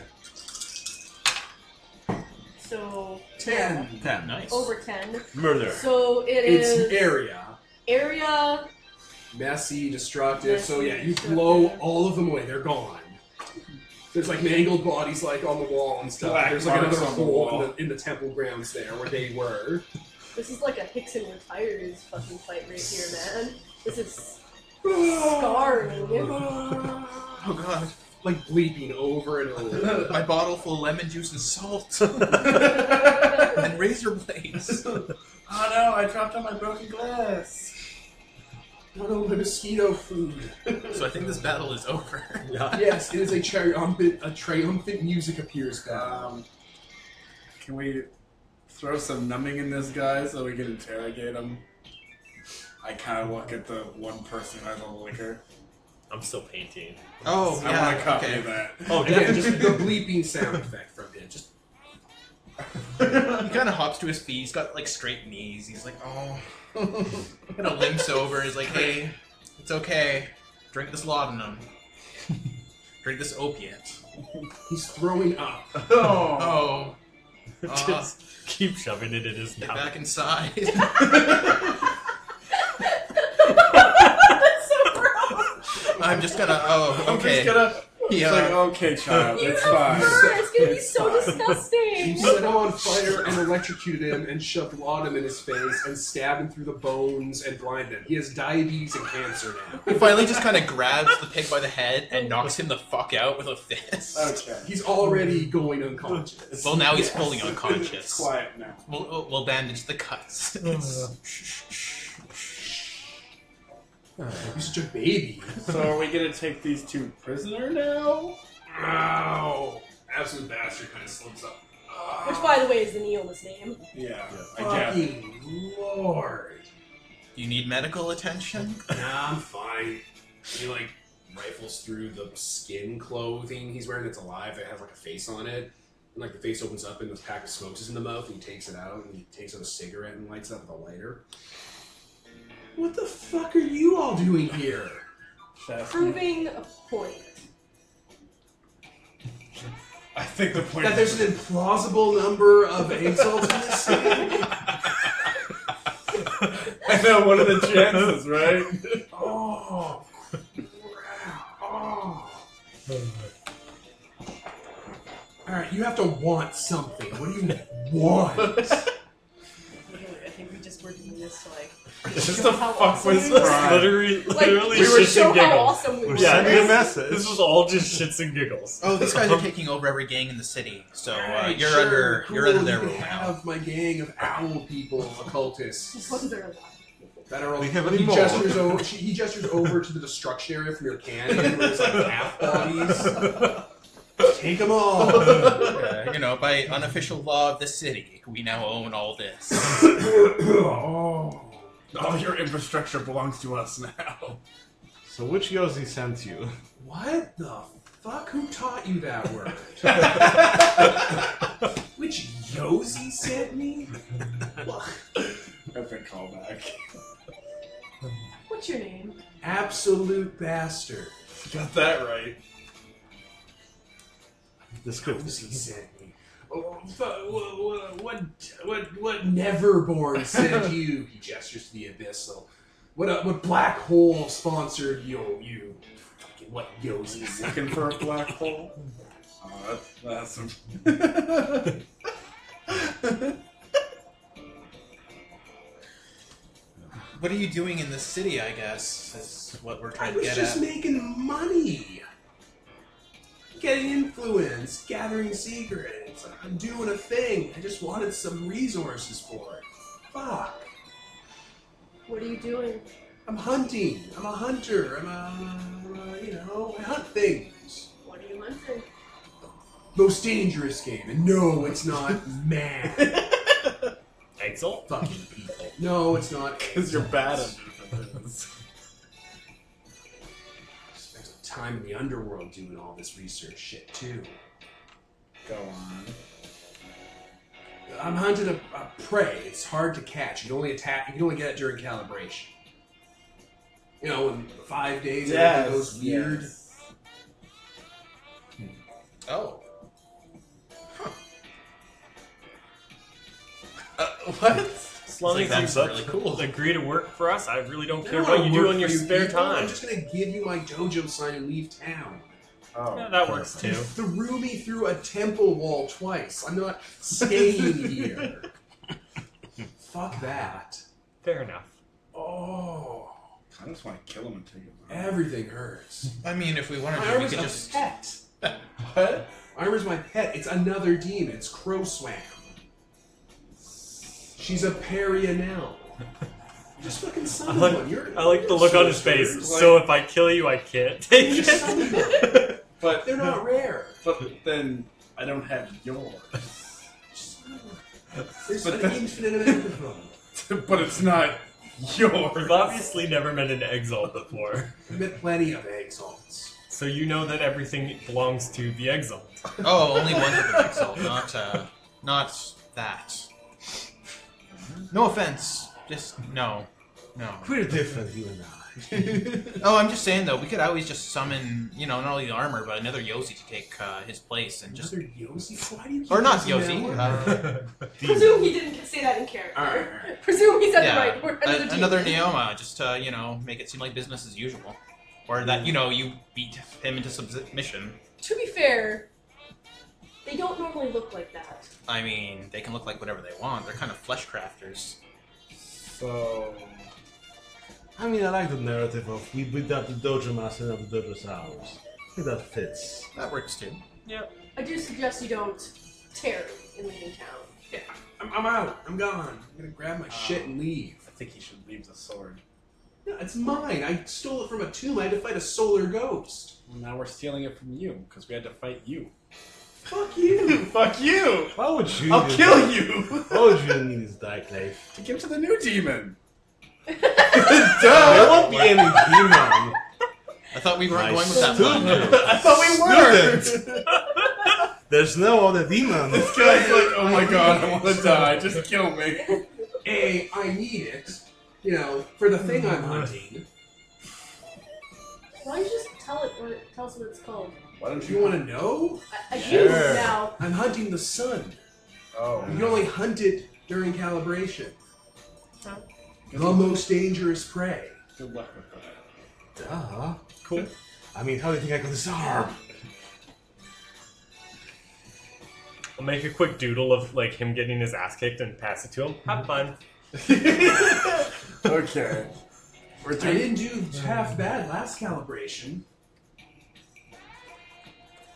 Speaker 2: So
Speaker 1: 10.
Speaker 5: 10.
Speaker 4: Nice.
Speaker 2: over 10.
Speaker 5: Murder.
Speaker 2: So
Speaker 1: It's
Speaker 2: is
Speaker 1: area.
Speaker 2: area.
Speaker 1: Messy, destructive. So
Speaker 2: Messy,
Speaker 1: yeah, you
Speaker 2: destructive.
Speaker 1: blow all of them away. They're gone. There's like mangled bodies like on the wall and stuff.
Speaker 6: Black
Speaker 1: There's like
Speaker 6: marks
Speaker 1: another
Speaker 6: on the
Speaker 1: hole
Speaker 6: wall.
Speaker 1: in the temple grounds there where they were.
Speaker 2: This is like a Hickson retires fucking fight right here, man. This is scarring.
Speaker 4: Oh god.
Speaker 1: Like bleeping over and over.
Speaker 4: My bottle full of lemon juice and salt. And razor blades.
Speaker 6: Oh no, I dropped on my broken glass.
Speaker 1: Oh, the mosquito food.
Speaker 4: So I think this battle is over.
Speaker 1: Yes, it is a triumphant music appears back.
Speaker 6: Can we throw some numbing in this guy so we can interrogate him? I kind of look at the one person who has all the liquor.
Speaker 3: I'm still painting.
Speaker 4: Oh,
Speaker 6: I
Speaker 4: yeah.
Speaker 6: want to copy
Speaker 4: Okay.
Speaker 6: that.
Speaker 3: Oh,
Speaker 1: Again, just the bleeping sound effect from it. Just
Speaker 4: He kind of hops to his feet. He's got like straight knees. He's like, oh. Kind of limps over. He's like, hey, it's okay. Drink this laudanum. Drink this opiate.
Speaker 1: he's throwing up.
Speaker 6: Oh.
Speaker 4: Oh.
Speaker 3: Just keep shoving it in his
Speaker 4: Get
Speaker 3: mouth.
Speaker 4: back inside. I'm just gonna. Oh,
Speaker 6: I'm
Speaker 4: okay.
Speaker 6: just gonna.
Speaker 4: Yeah.
Speaker 6: It's like, okay, child,
Speaker 2: You
Speaker 6: it's
Speaker 2: have
Speaker 6: fine.
Speaker 2: fur. It's gonna be
Speaker 6: It's
Speaker 2: so
Speaker 6: fine.
Speaker 2: disgusting. thing.
Speaker 1: set him on fire and electrocuted him and shoved laudanum in his face and stabbed him through the bones and blinded him. He has diabetes and cancer now.
Speaker 4: He finally just kind of grabs the pig by the head and knocks him the fuck out with a fist.
Speaker 6: Okay.
Speaker 1: He's already going unconscious.
Speaker 4: Well, now he's
Speaker 6: Yes.
Speaker 4: fully
Speaker 6: It's
Speaker 4: unconscious.
Speaker 6: quiet now.
Speaker 4: We'll bandage the cuts.
Speaker 1: You're such a baby.
Speaker 6: So are we gonna take these two prisoner now?
Speaker 1: Ow! Absolute bastard kind of slips up.
Speaker 2: Which, by the way, is the Neola's name.
Speaker 6: Yeah, I guess.
Speaker 1: Fucking Lord.
Speaker 4: You need medical attention?
Speaker 1: Nah, I'm fine. He like rifles through the skin clothing he's wearing that's alive that has like a face on it. And like the face opens up and this pack of smokes is in the mouth and he takes it out and he takes out a cigarette and lights it up with a lighter. What the fuck are you all doing here?
Speaker 2: Proving a point.
Speaker 6: I think the point
Speaker 1: That there's an implausible number of Exalted in this city?
Speaker 6: I know, what are the chances, right?
Speaker 1: Oh, crap. Oh. Alright, you have to want something. What do you want?
Speaker 2: Literally, I think we just were doing this to like.
Speaker 6: It's just
Speaker 2: show
Speaker 6: a
Speaker 2: how
Speaker 6: fuck
Speaker 2: awesome
Speaker 6: with
Speaker 2: we were.
Speaker 6: pride.
Speaker 3: Literally
Speaker 2: We were
Speaker 3: shits
Speaker 2: show
Speaker 3: and
Speaker 2: how
Speaker 3: giggles.
Speaker 2: awesome we were.
Speaker 3: Yeah,
Speaker 5: Send me a
Speaker 3: this,
Speaker 5: message.
Speaker 3: this was all just shits and giggles.
Speaker 4: Oh, these guys are taking over every gang in the city, so
Speaker 1: Alright,
Speaker 4: you're
Speaker 1: sure,
Speaker 4: under
Speaker 1: cool,
Speaker 4: their
Speaker 1: you
Speaker 4: rule
Speaker 1: can
Speaker 4: now.
Speaker 1: have my gang of owl people, occultists.
Speaker 2: Wasn't there a lot?
Speaker 1: That are all,
Speaker 5: We have
Speaker 1: he
Speaker 5: any more?
Speaker 1: gestures over to the destruction area from your cannon where there's like half bodies. Take them all.
Speaker 4: By unofficial law of the city, we now own all this.
Speaker 6: Oh. All your infrastructure belongs to us now.
Speaker 5: So which Yosi sent you?
Speaker 1: What the fuck? Who taught you that word? Which Yosi sent me?
Speaker 6: Epic callback.
Speaker 2: What's your name?
Speaker 1: Absolute bastard.
Speaker 6: Got that right.
Speaker 5: This could
Speaker 1: Yosi sent me. Oh, what Neverborn sent you? He gestures to the abyssal. What black hole sponsored you? Fucking what Yosi sent
Speaker 6: Looking for a black hole? Oh, that's awesome.
Speaker 4: What are you doing in the city, I guess, is what we're
Speaker 1: I
Speaker 4: trying to
Speaker 1: was
Speaker 4: get
Speaker 1: just
Speaker 4: at.
Speaker 1: making money. Getting influence, gathering secrets. I'm doing a thing. I just wanted some resources for it. Fuck.
Speaker 2: What are you doing?
Speaker 1: I'm hunting. I'm a hunter. I hunt things.
Speaker 2: What are you hunting?
Speaker 1: Most dangerous game. And no, it's not man.
Speaker 3: Exalt?
Speaker 1: Fucking people. No, it's not.
Speaker 6: Because you're bad at this.
Speaker 1: Spent some time in the underworld doing all this research shit too.
Speaker 6: Go on.
Speaker 1: I'm hunting a prey. It's hard to catch. You can only attack. You can only get it during calibration. You know, in 5 days everything goes weird.
Speaker 6: yes.
Speaker 4: Oh.
Speaker 6: What?
Speaker 3: As long
Speaker 4: It's
Speaker 3: as
Speaker 4: like,
Speaker 3: you
Speaker 4: that's really cool.
Speaker 3: agree to work for us, I really don't
Speaker 1: I
Speaker 3: care
Speaker 1: don't
Speaker 3: what
Speaker 1: wanna
Speaker 3: you do
Speaker 1: work
Speaker 3: on your
Speaker 1: for you
Speaker 3: spare
Speaker 1: people.
Speaker 3: time.
Speaker 1: I'm just gonna give you my dojo sign and leave town.
Speaker 6: Oh,
Speaker 3: Yeah, that works
Speaker 1: You
Speaker 3: too.
Speaker 1: threw me through a temple wall twice. I'm not staying here. Fuck that.
Speaker 3: Fair enough.
Speaker 1: Oh,
Speaker 6: I just want to kill him and take him out.
Speaker 1: everything hurts.
Speaker 4: I mean, if we wanted
Speaker 1: My
Speaker 4: to, we
Speaker 1: armor's
Speaker 4: could
Speaker 1: a
Speaker 4: just...
Speaker 1: pet.
Speaker 6: What?
Speaker 1: Armor's my pet. It's another demon. It's Crowswam. She's a Perianel. Just fucking summon one.
Speaker 3: I like the look on his face. So if I kill you, I can't take
Speaker 1: Just
Speaker 3: it.
Speaker 1: summon them.
Speaker 6: But
Speaker 1: They're not rare.
Speaker 6: But then I don't have yours.
Speaker 1: Just summon one. There's
Speaker 6: But
Speaker 1: an
Speaker 6: then-
Speaker 1: infinite amount of them.
Speaker 6: But it's not yours.
Speaker 3: We've obviously never met an Exalt before.
Speaker 1: I've met plenty of exalts.
Speaker 3: So you know that everything belongs to the Exalt.
Speaker 4: Oh, only one of them exalt, not that. No offense. Just, no.
Speaker 5: We're different, you and I.
Speaker 4: Oh, I'm just saying, though, we could always just summon, not only the armor, but another Yosi to take his place and just...
Speaker 1: Another Yosi? Why do you keep
Speaker 4: Or not
Speaker 1: using
Speaker 4: Yosi.
Speaker 1: that word?
Speaker 2: Presume he didn't say that in character.
Speaker 1: Alright.
Speaker 2: Presume he said
Speaker 4: Yeah,
Speaker 2: the right word.
Speaker 4: another Neoma, just to, make it seem like business as usual. Or that, you beat him into submission.
Speaker 2: To be fair, They don't normally look like that.
Speaker 4: I mean, they can look like whatever they want. They're kind of flesh crafters.
Speaker 6: So...
Speaker 5: I mean, I like the narrative of we beat up the dojo master of the dojo's ours. I think that fits.
Speaker 4: That works too.
Speaker 3: Yep.
Speaker 2: I do suggest you don't tarry in leaving town.
Speaker 1: Yeah, I'm out. I'm gone. I'm gonna grab my shit and leave.
Speaker 6: I think he should leave the sword.
Speaker 1: No, it's mine. I stole it from a tomb. I had to fight a solar ghost.
Speaker 6: Well, now we're stealing it from you, because we had to fight you.
Speaker 1: Fuck you.
Speaker 6: Fuck you!
Speaker 5: Why would you?
Speaker 6: I'll kill you!
Speaker 5: Why would you need this Dieclave?
Speaker 6: To give to the new demon.
Speaker 5: There
Speaker 6: Duh!
Speaker 5: won't be any demon.
Speaker 4: I thought we weren't
Speaker 5: My
Speaker 4: going with that
Speaker 5: stupid.
Speaker 4: plan.
Speaker 6: I thought we were!
Speaker 5: There's no other demon.
Speaker 6: This guy's like, oh my god, I want to die. Just kill me.
Speaker 1: A, I need it. You know, for the thing I'm hunting.
Speaker 2: Why don't you just tell us what it's called?
Speaker 6: Why don't
Speaker 1: Do you want to know?
Speaker 2: I do
Speaker 5: Sure.
Speaker 2: now.
Speaker 1: I'm hunting the sun.
Speaker 6: Oh.
Speaker 1: You can only hunt it during calibration.
Speaker 2: Huh?
Speaker 1: The most dangerous prey.
Speaker 6: Good luck with that.
Speaker 5: Duh.
Speaker 3: Cool.
Speaker 5: I mean, how do you think I got this arm?
Speaker 3: I'll make a quick doodle of like him getting his ass kicked and pass it to him. Have fun.
Speaker 6: Okay. We're
Speaker 1: I
Speaker 6: doing...
Speaker 1: didn't do half bad last calibration.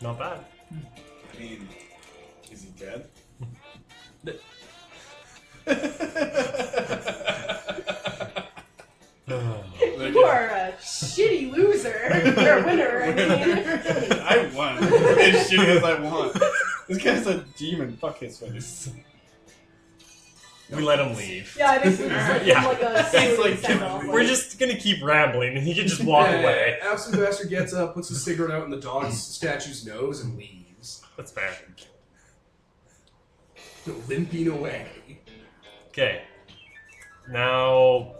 Speaker 3: Not bad.
Speaker 6: I mean, is he dead?
Speaker 2: You are a shitty loser. You're a winner. I mean.
Speaker 6: I won. As shitty as I want. This guy's a demon. Fuck his face.
Speaker 3: We let him leave.
Speaker 2: Yeah, I basically just like,
Speaker 3: Yeah.
Speaker 2: like a
Speaker 6: It's like,
Speaker 2: send off.
Speaker 3: We're just gonna keep rambling, and he can just walk away.
Speaker 1: Absolute Bastard gets up, puts a cigarette out in the dog's statue's nose, and leaves.
Speaker 3: That's fair.
Speaker 1: Limping away.
Speaker 3: Okay. Now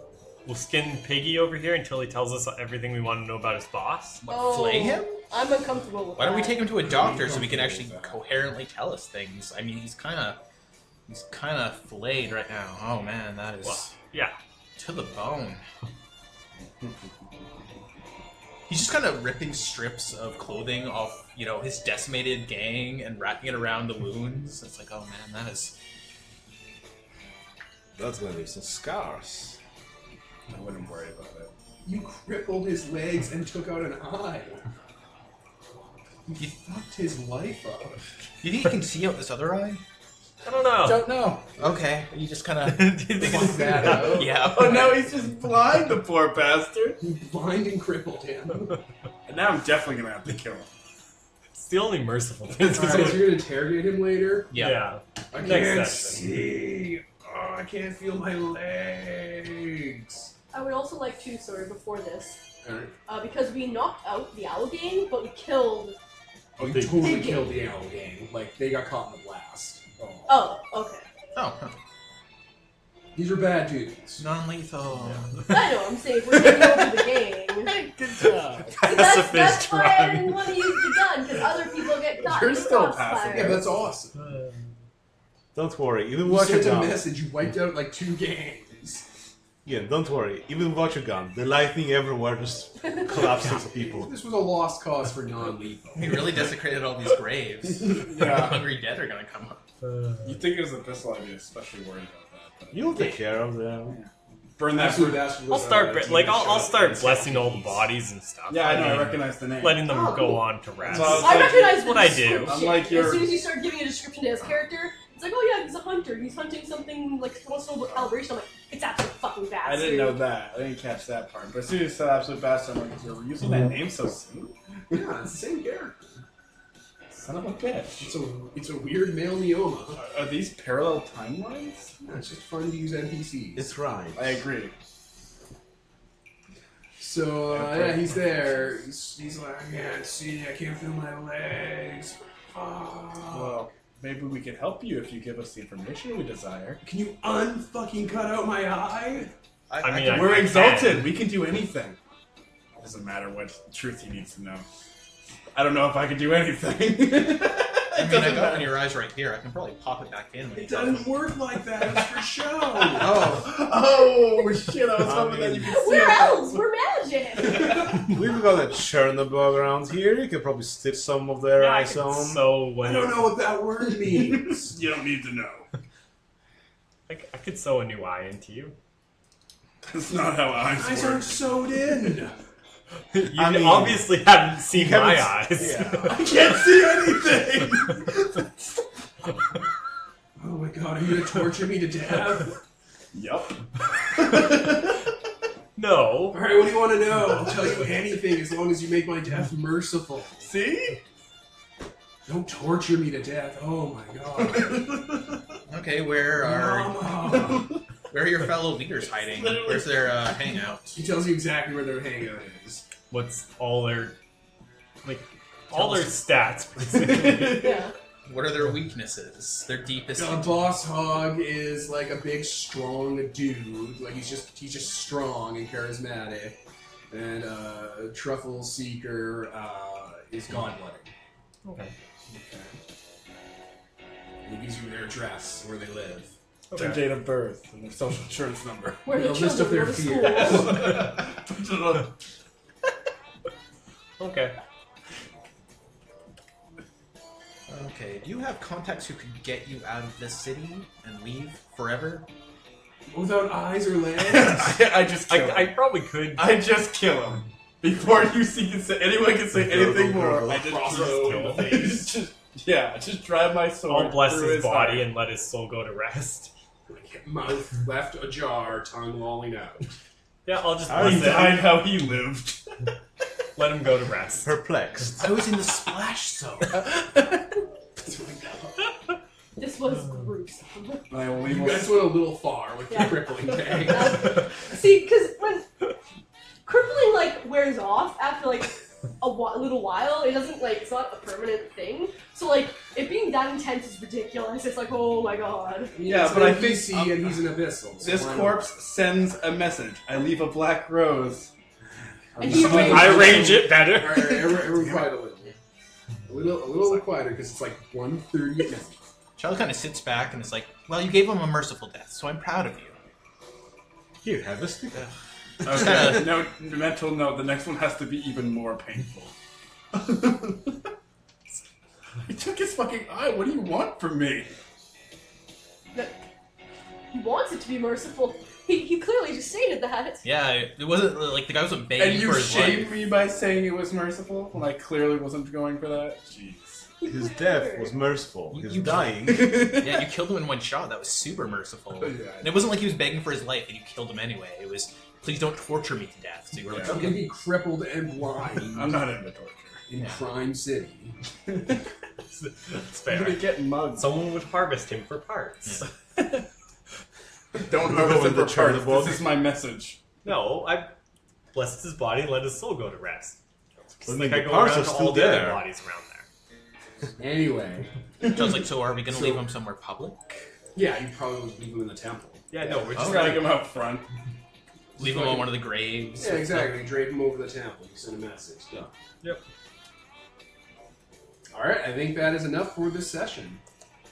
Speaker 3: we'll skin Piggy over here until he tells us everything we want to know about his boss.
Speaker 2: Oh,
Speaker 4: Flay him?
Speaker 2: I'm uncomfortable with
Speaker 4: Why don't we
Speaker 2: that.
Speaker 4: take him to a doctor so we can actually coherently tell us things? I mean, he's kind of flayed right now. Oh man, that is
Speaker 3: Well, yeah.
Speaker 4: to the bone. He's just kind of ripping strips of clothing off, you know, his decimated gang and wrapping it around the wounds. It's like, oh man, that is.
Speaker 5: That's gonna leave some scars.
Speaker 6: I wouldn't worry about it.
Speaker 1: You crippled his legs and took out an eye. You fucked his life up.
Speaker 4: You think he can see out this other eye?
Speaker 3: I don't know.
Speaker 6: Don't know.
Speaker 4: Okay, you just kind of.
Speaker 3: Do you think it's
Speaker 1: that out.
Speaker 4: Yeah.
Speaker 6: Oh, now he's just blind, the poor bastard.
Speaker 1: You blind and crippled him.
Speaker 6: And now I'm definitely gonna have to kill him.
Speaker 3: It's the only merciful thing to
Speaker 1: Alright, so
Speaker 3: do.
Speaker 1: you're gonna interrogate him later?
Speaker 4: Yeah.
Speaker 1: I
Speaker 3: Next
Speaker 1: can't
Speaker 3: session.
Speaker 1: see. Oh, I can't feel my legs.
Speaker 2: I would also like to, sorry, before this,
Speaker 1: Alright.
Speaker 2: because we knocked out the owl gang, but we killed.
Speaker 1: Oh, you
Speaker 3: They-
Speaker 1: totally
Speaker 2: They
Speaker 1: killed the owl gang. Like, they got caught in the blast.
Speaker 2: Oh, okay.
Speaker 4: Oh,
Speaker 1: These are bad dudes.
Speaker 4: non-lethal.
Speaker 2: I know. I'm saying we're taking over the gang.
Speaker 6: Good job.
Speaker 3: Pacifist
Speaker 2: That's why I didn't
Speaker 3: run.
Speaker 2: want to use the gun because other people get caught.
Speaker 6: You're
Speaker 2: in the
Speaker 6: still
Speaker 2: crossfire.
Speaker 6: passive.
Speaker 1: Yeah, that's awesome.
Speaker 5: Don't worry, even
Speaker 1: You
Speaker 5: without your
Speaker 1: sent a
Speaker 5: gun.
Speaker 1: message, you wiped out like 2 gangs.
Speaker 5: Yeah, don't worry, even without your gun, the lightning everywhere just collapses people.
Speaker 1: This was a lost cause for non-lethal.
Speaker 4: We really desecrated all these graves. The
Speaker 6: Yeah.
Speaker 4: hungry dead are gonna come up.
Speaker 6: You think it was a pistol, I'd be especially worried about that. But
Speaker 5: You'll take care of them.
Speaker 6: burn that
Speaker 1: Absolute
Speaker 6: food.
Speaker 1: Bastard
Speaker 3: I'll
Speaker 1: was,
Speaker 3: start
Speaker 1: TV
Speaker 3: I'll
Speaker 1: show.
Speaker 3: start blessing all the bodies and stuff.
Speaker 6: Yeah, I know, I
Speaker 3: mean,
Speaker 6: recognize the name.
Speaker 3: letting them
Speaker 1: Oh,
Speaker 3: go
Speaker 1: cool.
Speaker 3: on to rest.
Speaker 6: So I was
Speaker 2: I recognize
Speaker 3: That's what I do.
Speaker 2: description.
Speaker 6: Unlike your-
Speaker 2: As soon as you start giving a description to his character, it's like, oh yeah, he's a hunter. He's hunting something like wants to know about calibration. I'm like, it's absolute fucking bastard.
Speaker 6: I didn't know that. I didn't catch that part. But as soon as you said Absolute Bastard, I'm like, you're using that name so soon?
Speaker 1: Yeah, it's the same character.
Speaker 6: Son of a bitch.
Speaker 1: It's a weird male neoma.
Speaker 6: Are these parallel timelines?
Speaker 1: Yeah, it's just fun to use NPCs.
Speaker 5: It's right.
Speaker 6: I agree.
Speaker 1: So, yeah, he's there. He's like, I can't see, I can't feel my legs.
Speaker 6: Well, maybe we can help you if you give us the information we desire.
Speaker 1: Can you unfucking cut out my eye?
Speaker 3: I mean,
Speaker 6: We're
Speaker 3: I
Speaker 6: exalted.
Speaker 3: can.
Speaker 6: We can do anything. Doesn't matter what truth he needs to know. I don't know if I can do anything.
Speaker 4: I mean, I got one of your eyes right here. I can probably pop it back in. When you
Speaker 1: It
Speaker 4: tell
Speaker 1: doesn't
Speaker 4: me.
Speaker 1: work like that. It's for show.
Speaker 4: Oh,
Speaker 6: Oh shit! I was hoping that you could see
Speaker 2: We're
Speaker 6: it.
Speaker 2: elves. We're logic.
Speaker 5: We've got a Chernobyl around here. You could probably stitch some of their
Speaker 3: Yeah, I
Speaker 5: eyes
Speaker 3: could
Speaker 5: on.
Speaker 3: sew one.
Speaker 1: I don't know what that word means.
Speaker 6: You don't need to know.
Speaker 3: I could sew a new eye into you.
Speaker 6: That's not how eyes
Speaker 1: Eyes
Speaker 6: work.
Speaker 1: aren't sewed in.
Speaker 3: You
Speaker 5: I mean,
Speaker 3: obviously haven't seen my
Speaker 5: haven't-
Speaker 3: eyes.
Speaker 1: Yeah.
Speaker 6: I can't see anything!
Speaker 1: Oh my god, are you gonna torture me to death?
Speaker 6: Yup.
Speaker 3: No.
Speaker 1: Alright, what do you want to know? I'll tell you anything as long as you make my death merciful.
Speaker 6: See?
Speaker 1: Don't torture me to death. Oh my god.
Speaker 4: Okay, where are
Speaker 1: Mama.
Speaker 4: your fellow leaders hiding? Where's their hangout?
Speaker 1: He tells you exactly where their hangout is.
Speaker 3: What's all their all their stats basically?
Speaker 2: Yeah.
Speaker 4: What are their weaknesses? Their deepest.
Speaker 1: Boss Hog is like a big, strong dude. Like he's just strong and charismatic. And Truffle Seeker is godblooding.
Speaker 3: Okay.
Speaker 1: And he gives you their address, where they live.
Speaker 6: Their date of birth and their social insurance number.
Speaker 2: Where
Speaker 1: With
Speaker 2: the
Speaker 1: a list of
Speaker 2: children
Speaker 1: their
Speaker 2: go to school.
Speaker 1: fears.
Speaker 3: Okay.
Speaker 4: Okay, do you have contacts who could get you out of this city and leave forever?
Speaker 1: Without eyes or legs.
Speaker 6: I just kill him.
Speaker 3: I probably could.
Speaker 6: I just kill him. Before you see anyone can say anything more, I just
Speaker 1: Crossbow in the face.
Speaker 6: just drive my sword.
Speaker 3: I'll bless
Speaker 6: through
Speaker 3: his body
Speaker 6: heart.
Speaker 3: and let his soul go to rest.
Speaker 1: Mouth left ajar, tongue lolling out.
Speaker 3: Yeah, I'll just
Speaker 6: He
Speaker 3: bless it.
Speaker 6: died how he lived.
Speaker 3: Let him go to rest.
Speaker 5: Perplexed.
Speaker 4: I was in the splash zone.
Speaker 2: This was gruesome.
Speaker 6: I will leave
Speaker 1: You
Speaker 6: him.
Speaker 1: guys went a little far with your
Speaker 2: Yeah.
Speaker 1: crippling thing.
Speaker 2: See, because when crippling like wears off after like a little while, it doesn't like it's not a permanent thing. So like it being that intense is ridiculous. It's like, oh my god.
Speaker 6: Yeah,
Speaker 1: It's
Speaker 6: but
Speaker 1: an
Speaker 6: I think
Speaker 1: NPC and he's an abyssal. so
Speaker 6: this
Speaker 1: why not?
Speaker 6: corpse sends a message. I leave a black rose.
Speaker 2: And he arranged
Speaker 3: I arrange it better.
Speaker 1: Alright, everyone quiet a little. A little quieter because it's like 1:30 at night.
Speaker 4: Child kind of sits back and is like, well, you gave him a merciful death, so I'm proud of you.
Speaker 5: Here, have a stick.
Speaker 6: Okay, no, mental note, the next one has to be even more painful. He took his fucking eye, what do you want from me?
Speaker 2: He wants it to be merciful. He clearly just stated that.
Speaker 4: Yeah, it wasn't like the guy wasn't begging
Speaker 6: And you
Speaker 4: for his
Speaker 6: shamed
Speaker 4: life.
Speaker 6: me by saying it was merciful when I clearly wasn't going for that? Jeez.
Speaker 5: His death was merciful. His dying.
Speaker 4: Yeah, you killed him in one shot. That was super merciful.
Speaker 1: Yeah.
Speaker 4: And it wasn't like he was begging for his life and you killed him anyway. It was, please don't torture me to death. So you were like,
Speaker 1: I'm gonna be crippled and blind
Speaker 6: I'm not into torture.
Speaker 1: in Crime City.
Speaker 3: That's
Speaker 6: I'm gonna
Speaker 3: fair.
Speaker 6: get mugged.
Speaker 3: Someone would harvest him for parts.
Speaker 6: Don't
Speaker 5: Go
Speaker 6: harvest
Speaker 5: with
Speaker 6: him
Speaker 5: the
Speaker 6: for parts.
Speaker 5: Chernobyl.
Speaker 6: This is my message.
Speaker 3: No, I blessed his body and let his soul go to rest. Just
Speaker 5: I
Speaker 3: like
Speaker 5: mean,
Speaker 3: I
Speaker 5: the
Speaker 3: go
Speaker 5: parts
Speaker 3: around
Speaker 5: are
Speaker 3: to
Speaker 5: still
Speaker 3: all the other
Speaker 5: there.
Speaker 3: bodies around there.
Speaker 1: Anyway,
Speaker 4: John's like, so are we going to leave him somewhere public?
Speaker 1: yeah, you probably would leave him in the temple.
Speaker 3: Yeah, no, we're just
Speaker 6: Drag him out front.
Speaker 4: Leave him on one of the graves?
Speaker 1: Yeah, exactly. Drape him over the temple. You send a message. Done.
Speaker 3: Yep.
Speaker 1: Alright, I think that is enough for this session.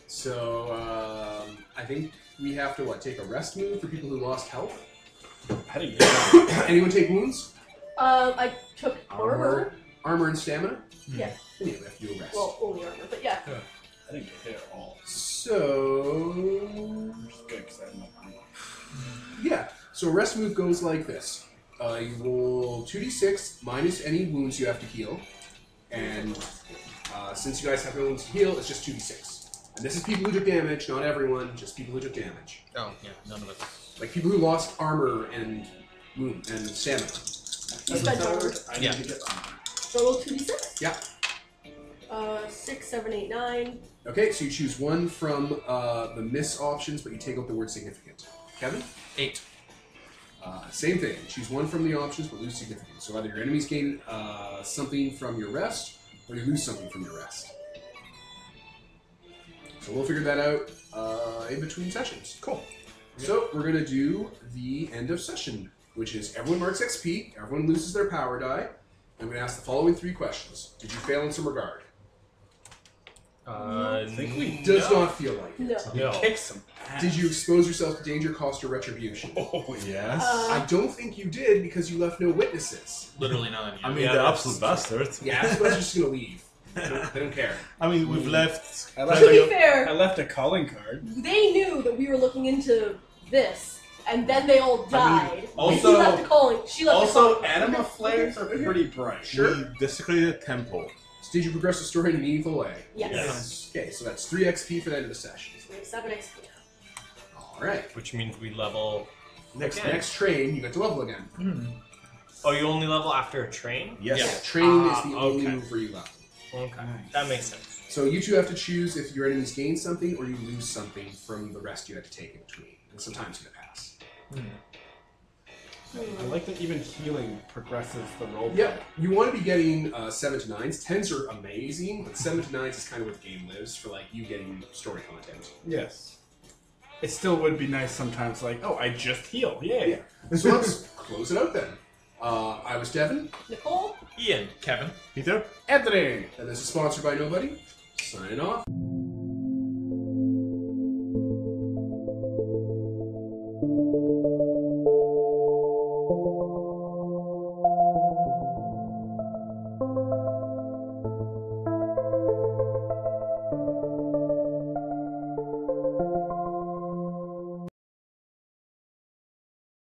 Speaker 1: So, I think we have to, take a rest move for people who lost health?
Speaker 6: I didn't get
Speaker 1: Anyone take wounds?
Speaker 2: I took armor.
Speaker 1: Armor and stamina?
Speaker 2: Yeah.
Speaker 1: Then you have to do a rest.
Speaker 2: Well, only armor, but yeah.
Speaker 6: I didn't get hit at all.
Speaker 1: So...
Speaker 6: Which is good because I have no armor.
Speaker 1: Yeah. So a rest move goes like this. You roll 2d6 minus any wounds you have to heal. And since you guys have no wounds to heal, it's just 2d6. And this is people who took damage, not everyone, just people who took damage.
Speaker 4: Oh, yeah, none of us.
Speaker 1: Like people who lost armor and wound and stamina.
Speaker 2: You spent armor.
Speaker 6: I
Speaker 4: Yeah.
Speaker 6: need to get armor.
Speaker 2: So roll 2d6?
Speaker 1: Yeah.
Speaker 2: 6, 7, 8, 9.
Speaker 1: Okay, so you choose one from the miss options, but you take out the word significant. Kevin?
Speaker 4: 8.
Speaker 1: Same thing. Choose one from the options, but lose significant. So either your enemies gain something from your rest, or you lose something from your rest. So we'll figure that out in between sessions. Cool. So we're going to do the end of session, which is everyone marks XP, everyone loses their power die, and I'm going to ask the following 3 questions. Did you fail in some regard?
Speaker 3: I
Speaker 6: think we
Speaker 1: Does not feel like it.
Speaker 2: No.
Speaker 3: No.
Speaker 6: Kick some ass.
Speaker 1: Did you expose yourself to danger, cost, or retribution?
Speaker 6: Oh,
Speaker 5: Yes.
Speaker 1: I don't think you did because you left no witnesses.
Speaker 4: Literally none.
Speaker 5: I mean,
Speaker 3: Yeah,
Speaker 5: the
Speaker 3: that's
Speaker 5: absolute bastard.
Speaker 1: Yeah, everyone's just gonna leave. They don't care.
Speaker 5: I mean, we've left.
Speaker 6: I
Speaker 2: To
Speaker 6: left,
Speaker 2: be
Speaker 6: I
Speaker 2: fair,
Speaker 6: left a calling card.
Speaker 2: they knew that we were looking into this, and then they all died.
Speaker 6: also-
Speaker 2: he left a calling. She left a
Speaker 6: Also,
Speaker 2: calling.
Speaker 6: anima flares are pretty bright.
Speaker 1: Sure.
Speaker 5: We desecrated a temple.
Speaker 1: So did you progress the story in a meaningful way?
Speaker 2: Yes.
Speaker 3: Yes.
Speaker 1: Okay, so that's 3 XP for the end of the session.
Speaker 2: We have 7 XP.
Speaker 1: Alright.
Speaker 3: Which means we level.
Speaker 1: Next
Speaker 3: Okay.
Speaker 1: next train, you get to level again.
Speaker 3: Oh, you only level after a train?
Speaker 5: Yes.
Speaker 1: Yeah, training is
Speaker 3: Ah,
Speaker 1: the only
Speaker 3: okay.
Speaker 1: move where you level.
Speaker 3: Okay.
Speaker 6: Nice.
Speaker 3: That makes sense.
Speaker 1: So you two have to choose if your enemies gain something or you lose something from the rest you had to take in between. And sometimes you pass.
Speaker 6: I like that even healing progresses the roll.
Speaker 1: Yep. You want to be getting 7 to 9s. 10s are amazing, but 7 to 9s is kind of where the game lives for like you getting story content.
Speaker 6: Yes. It still would be nice sometimes, like, oh, I just heal. Yay.
Speaker 1: So let's close it out then. I was Devin,
Speaker 2: Nicole?
Speaker 4: Ian, Kevin.
Speaker 5: Peter?
Speaker 6: Anthony!
Speaker 1: and this is sponsored by Nobody. Signing off.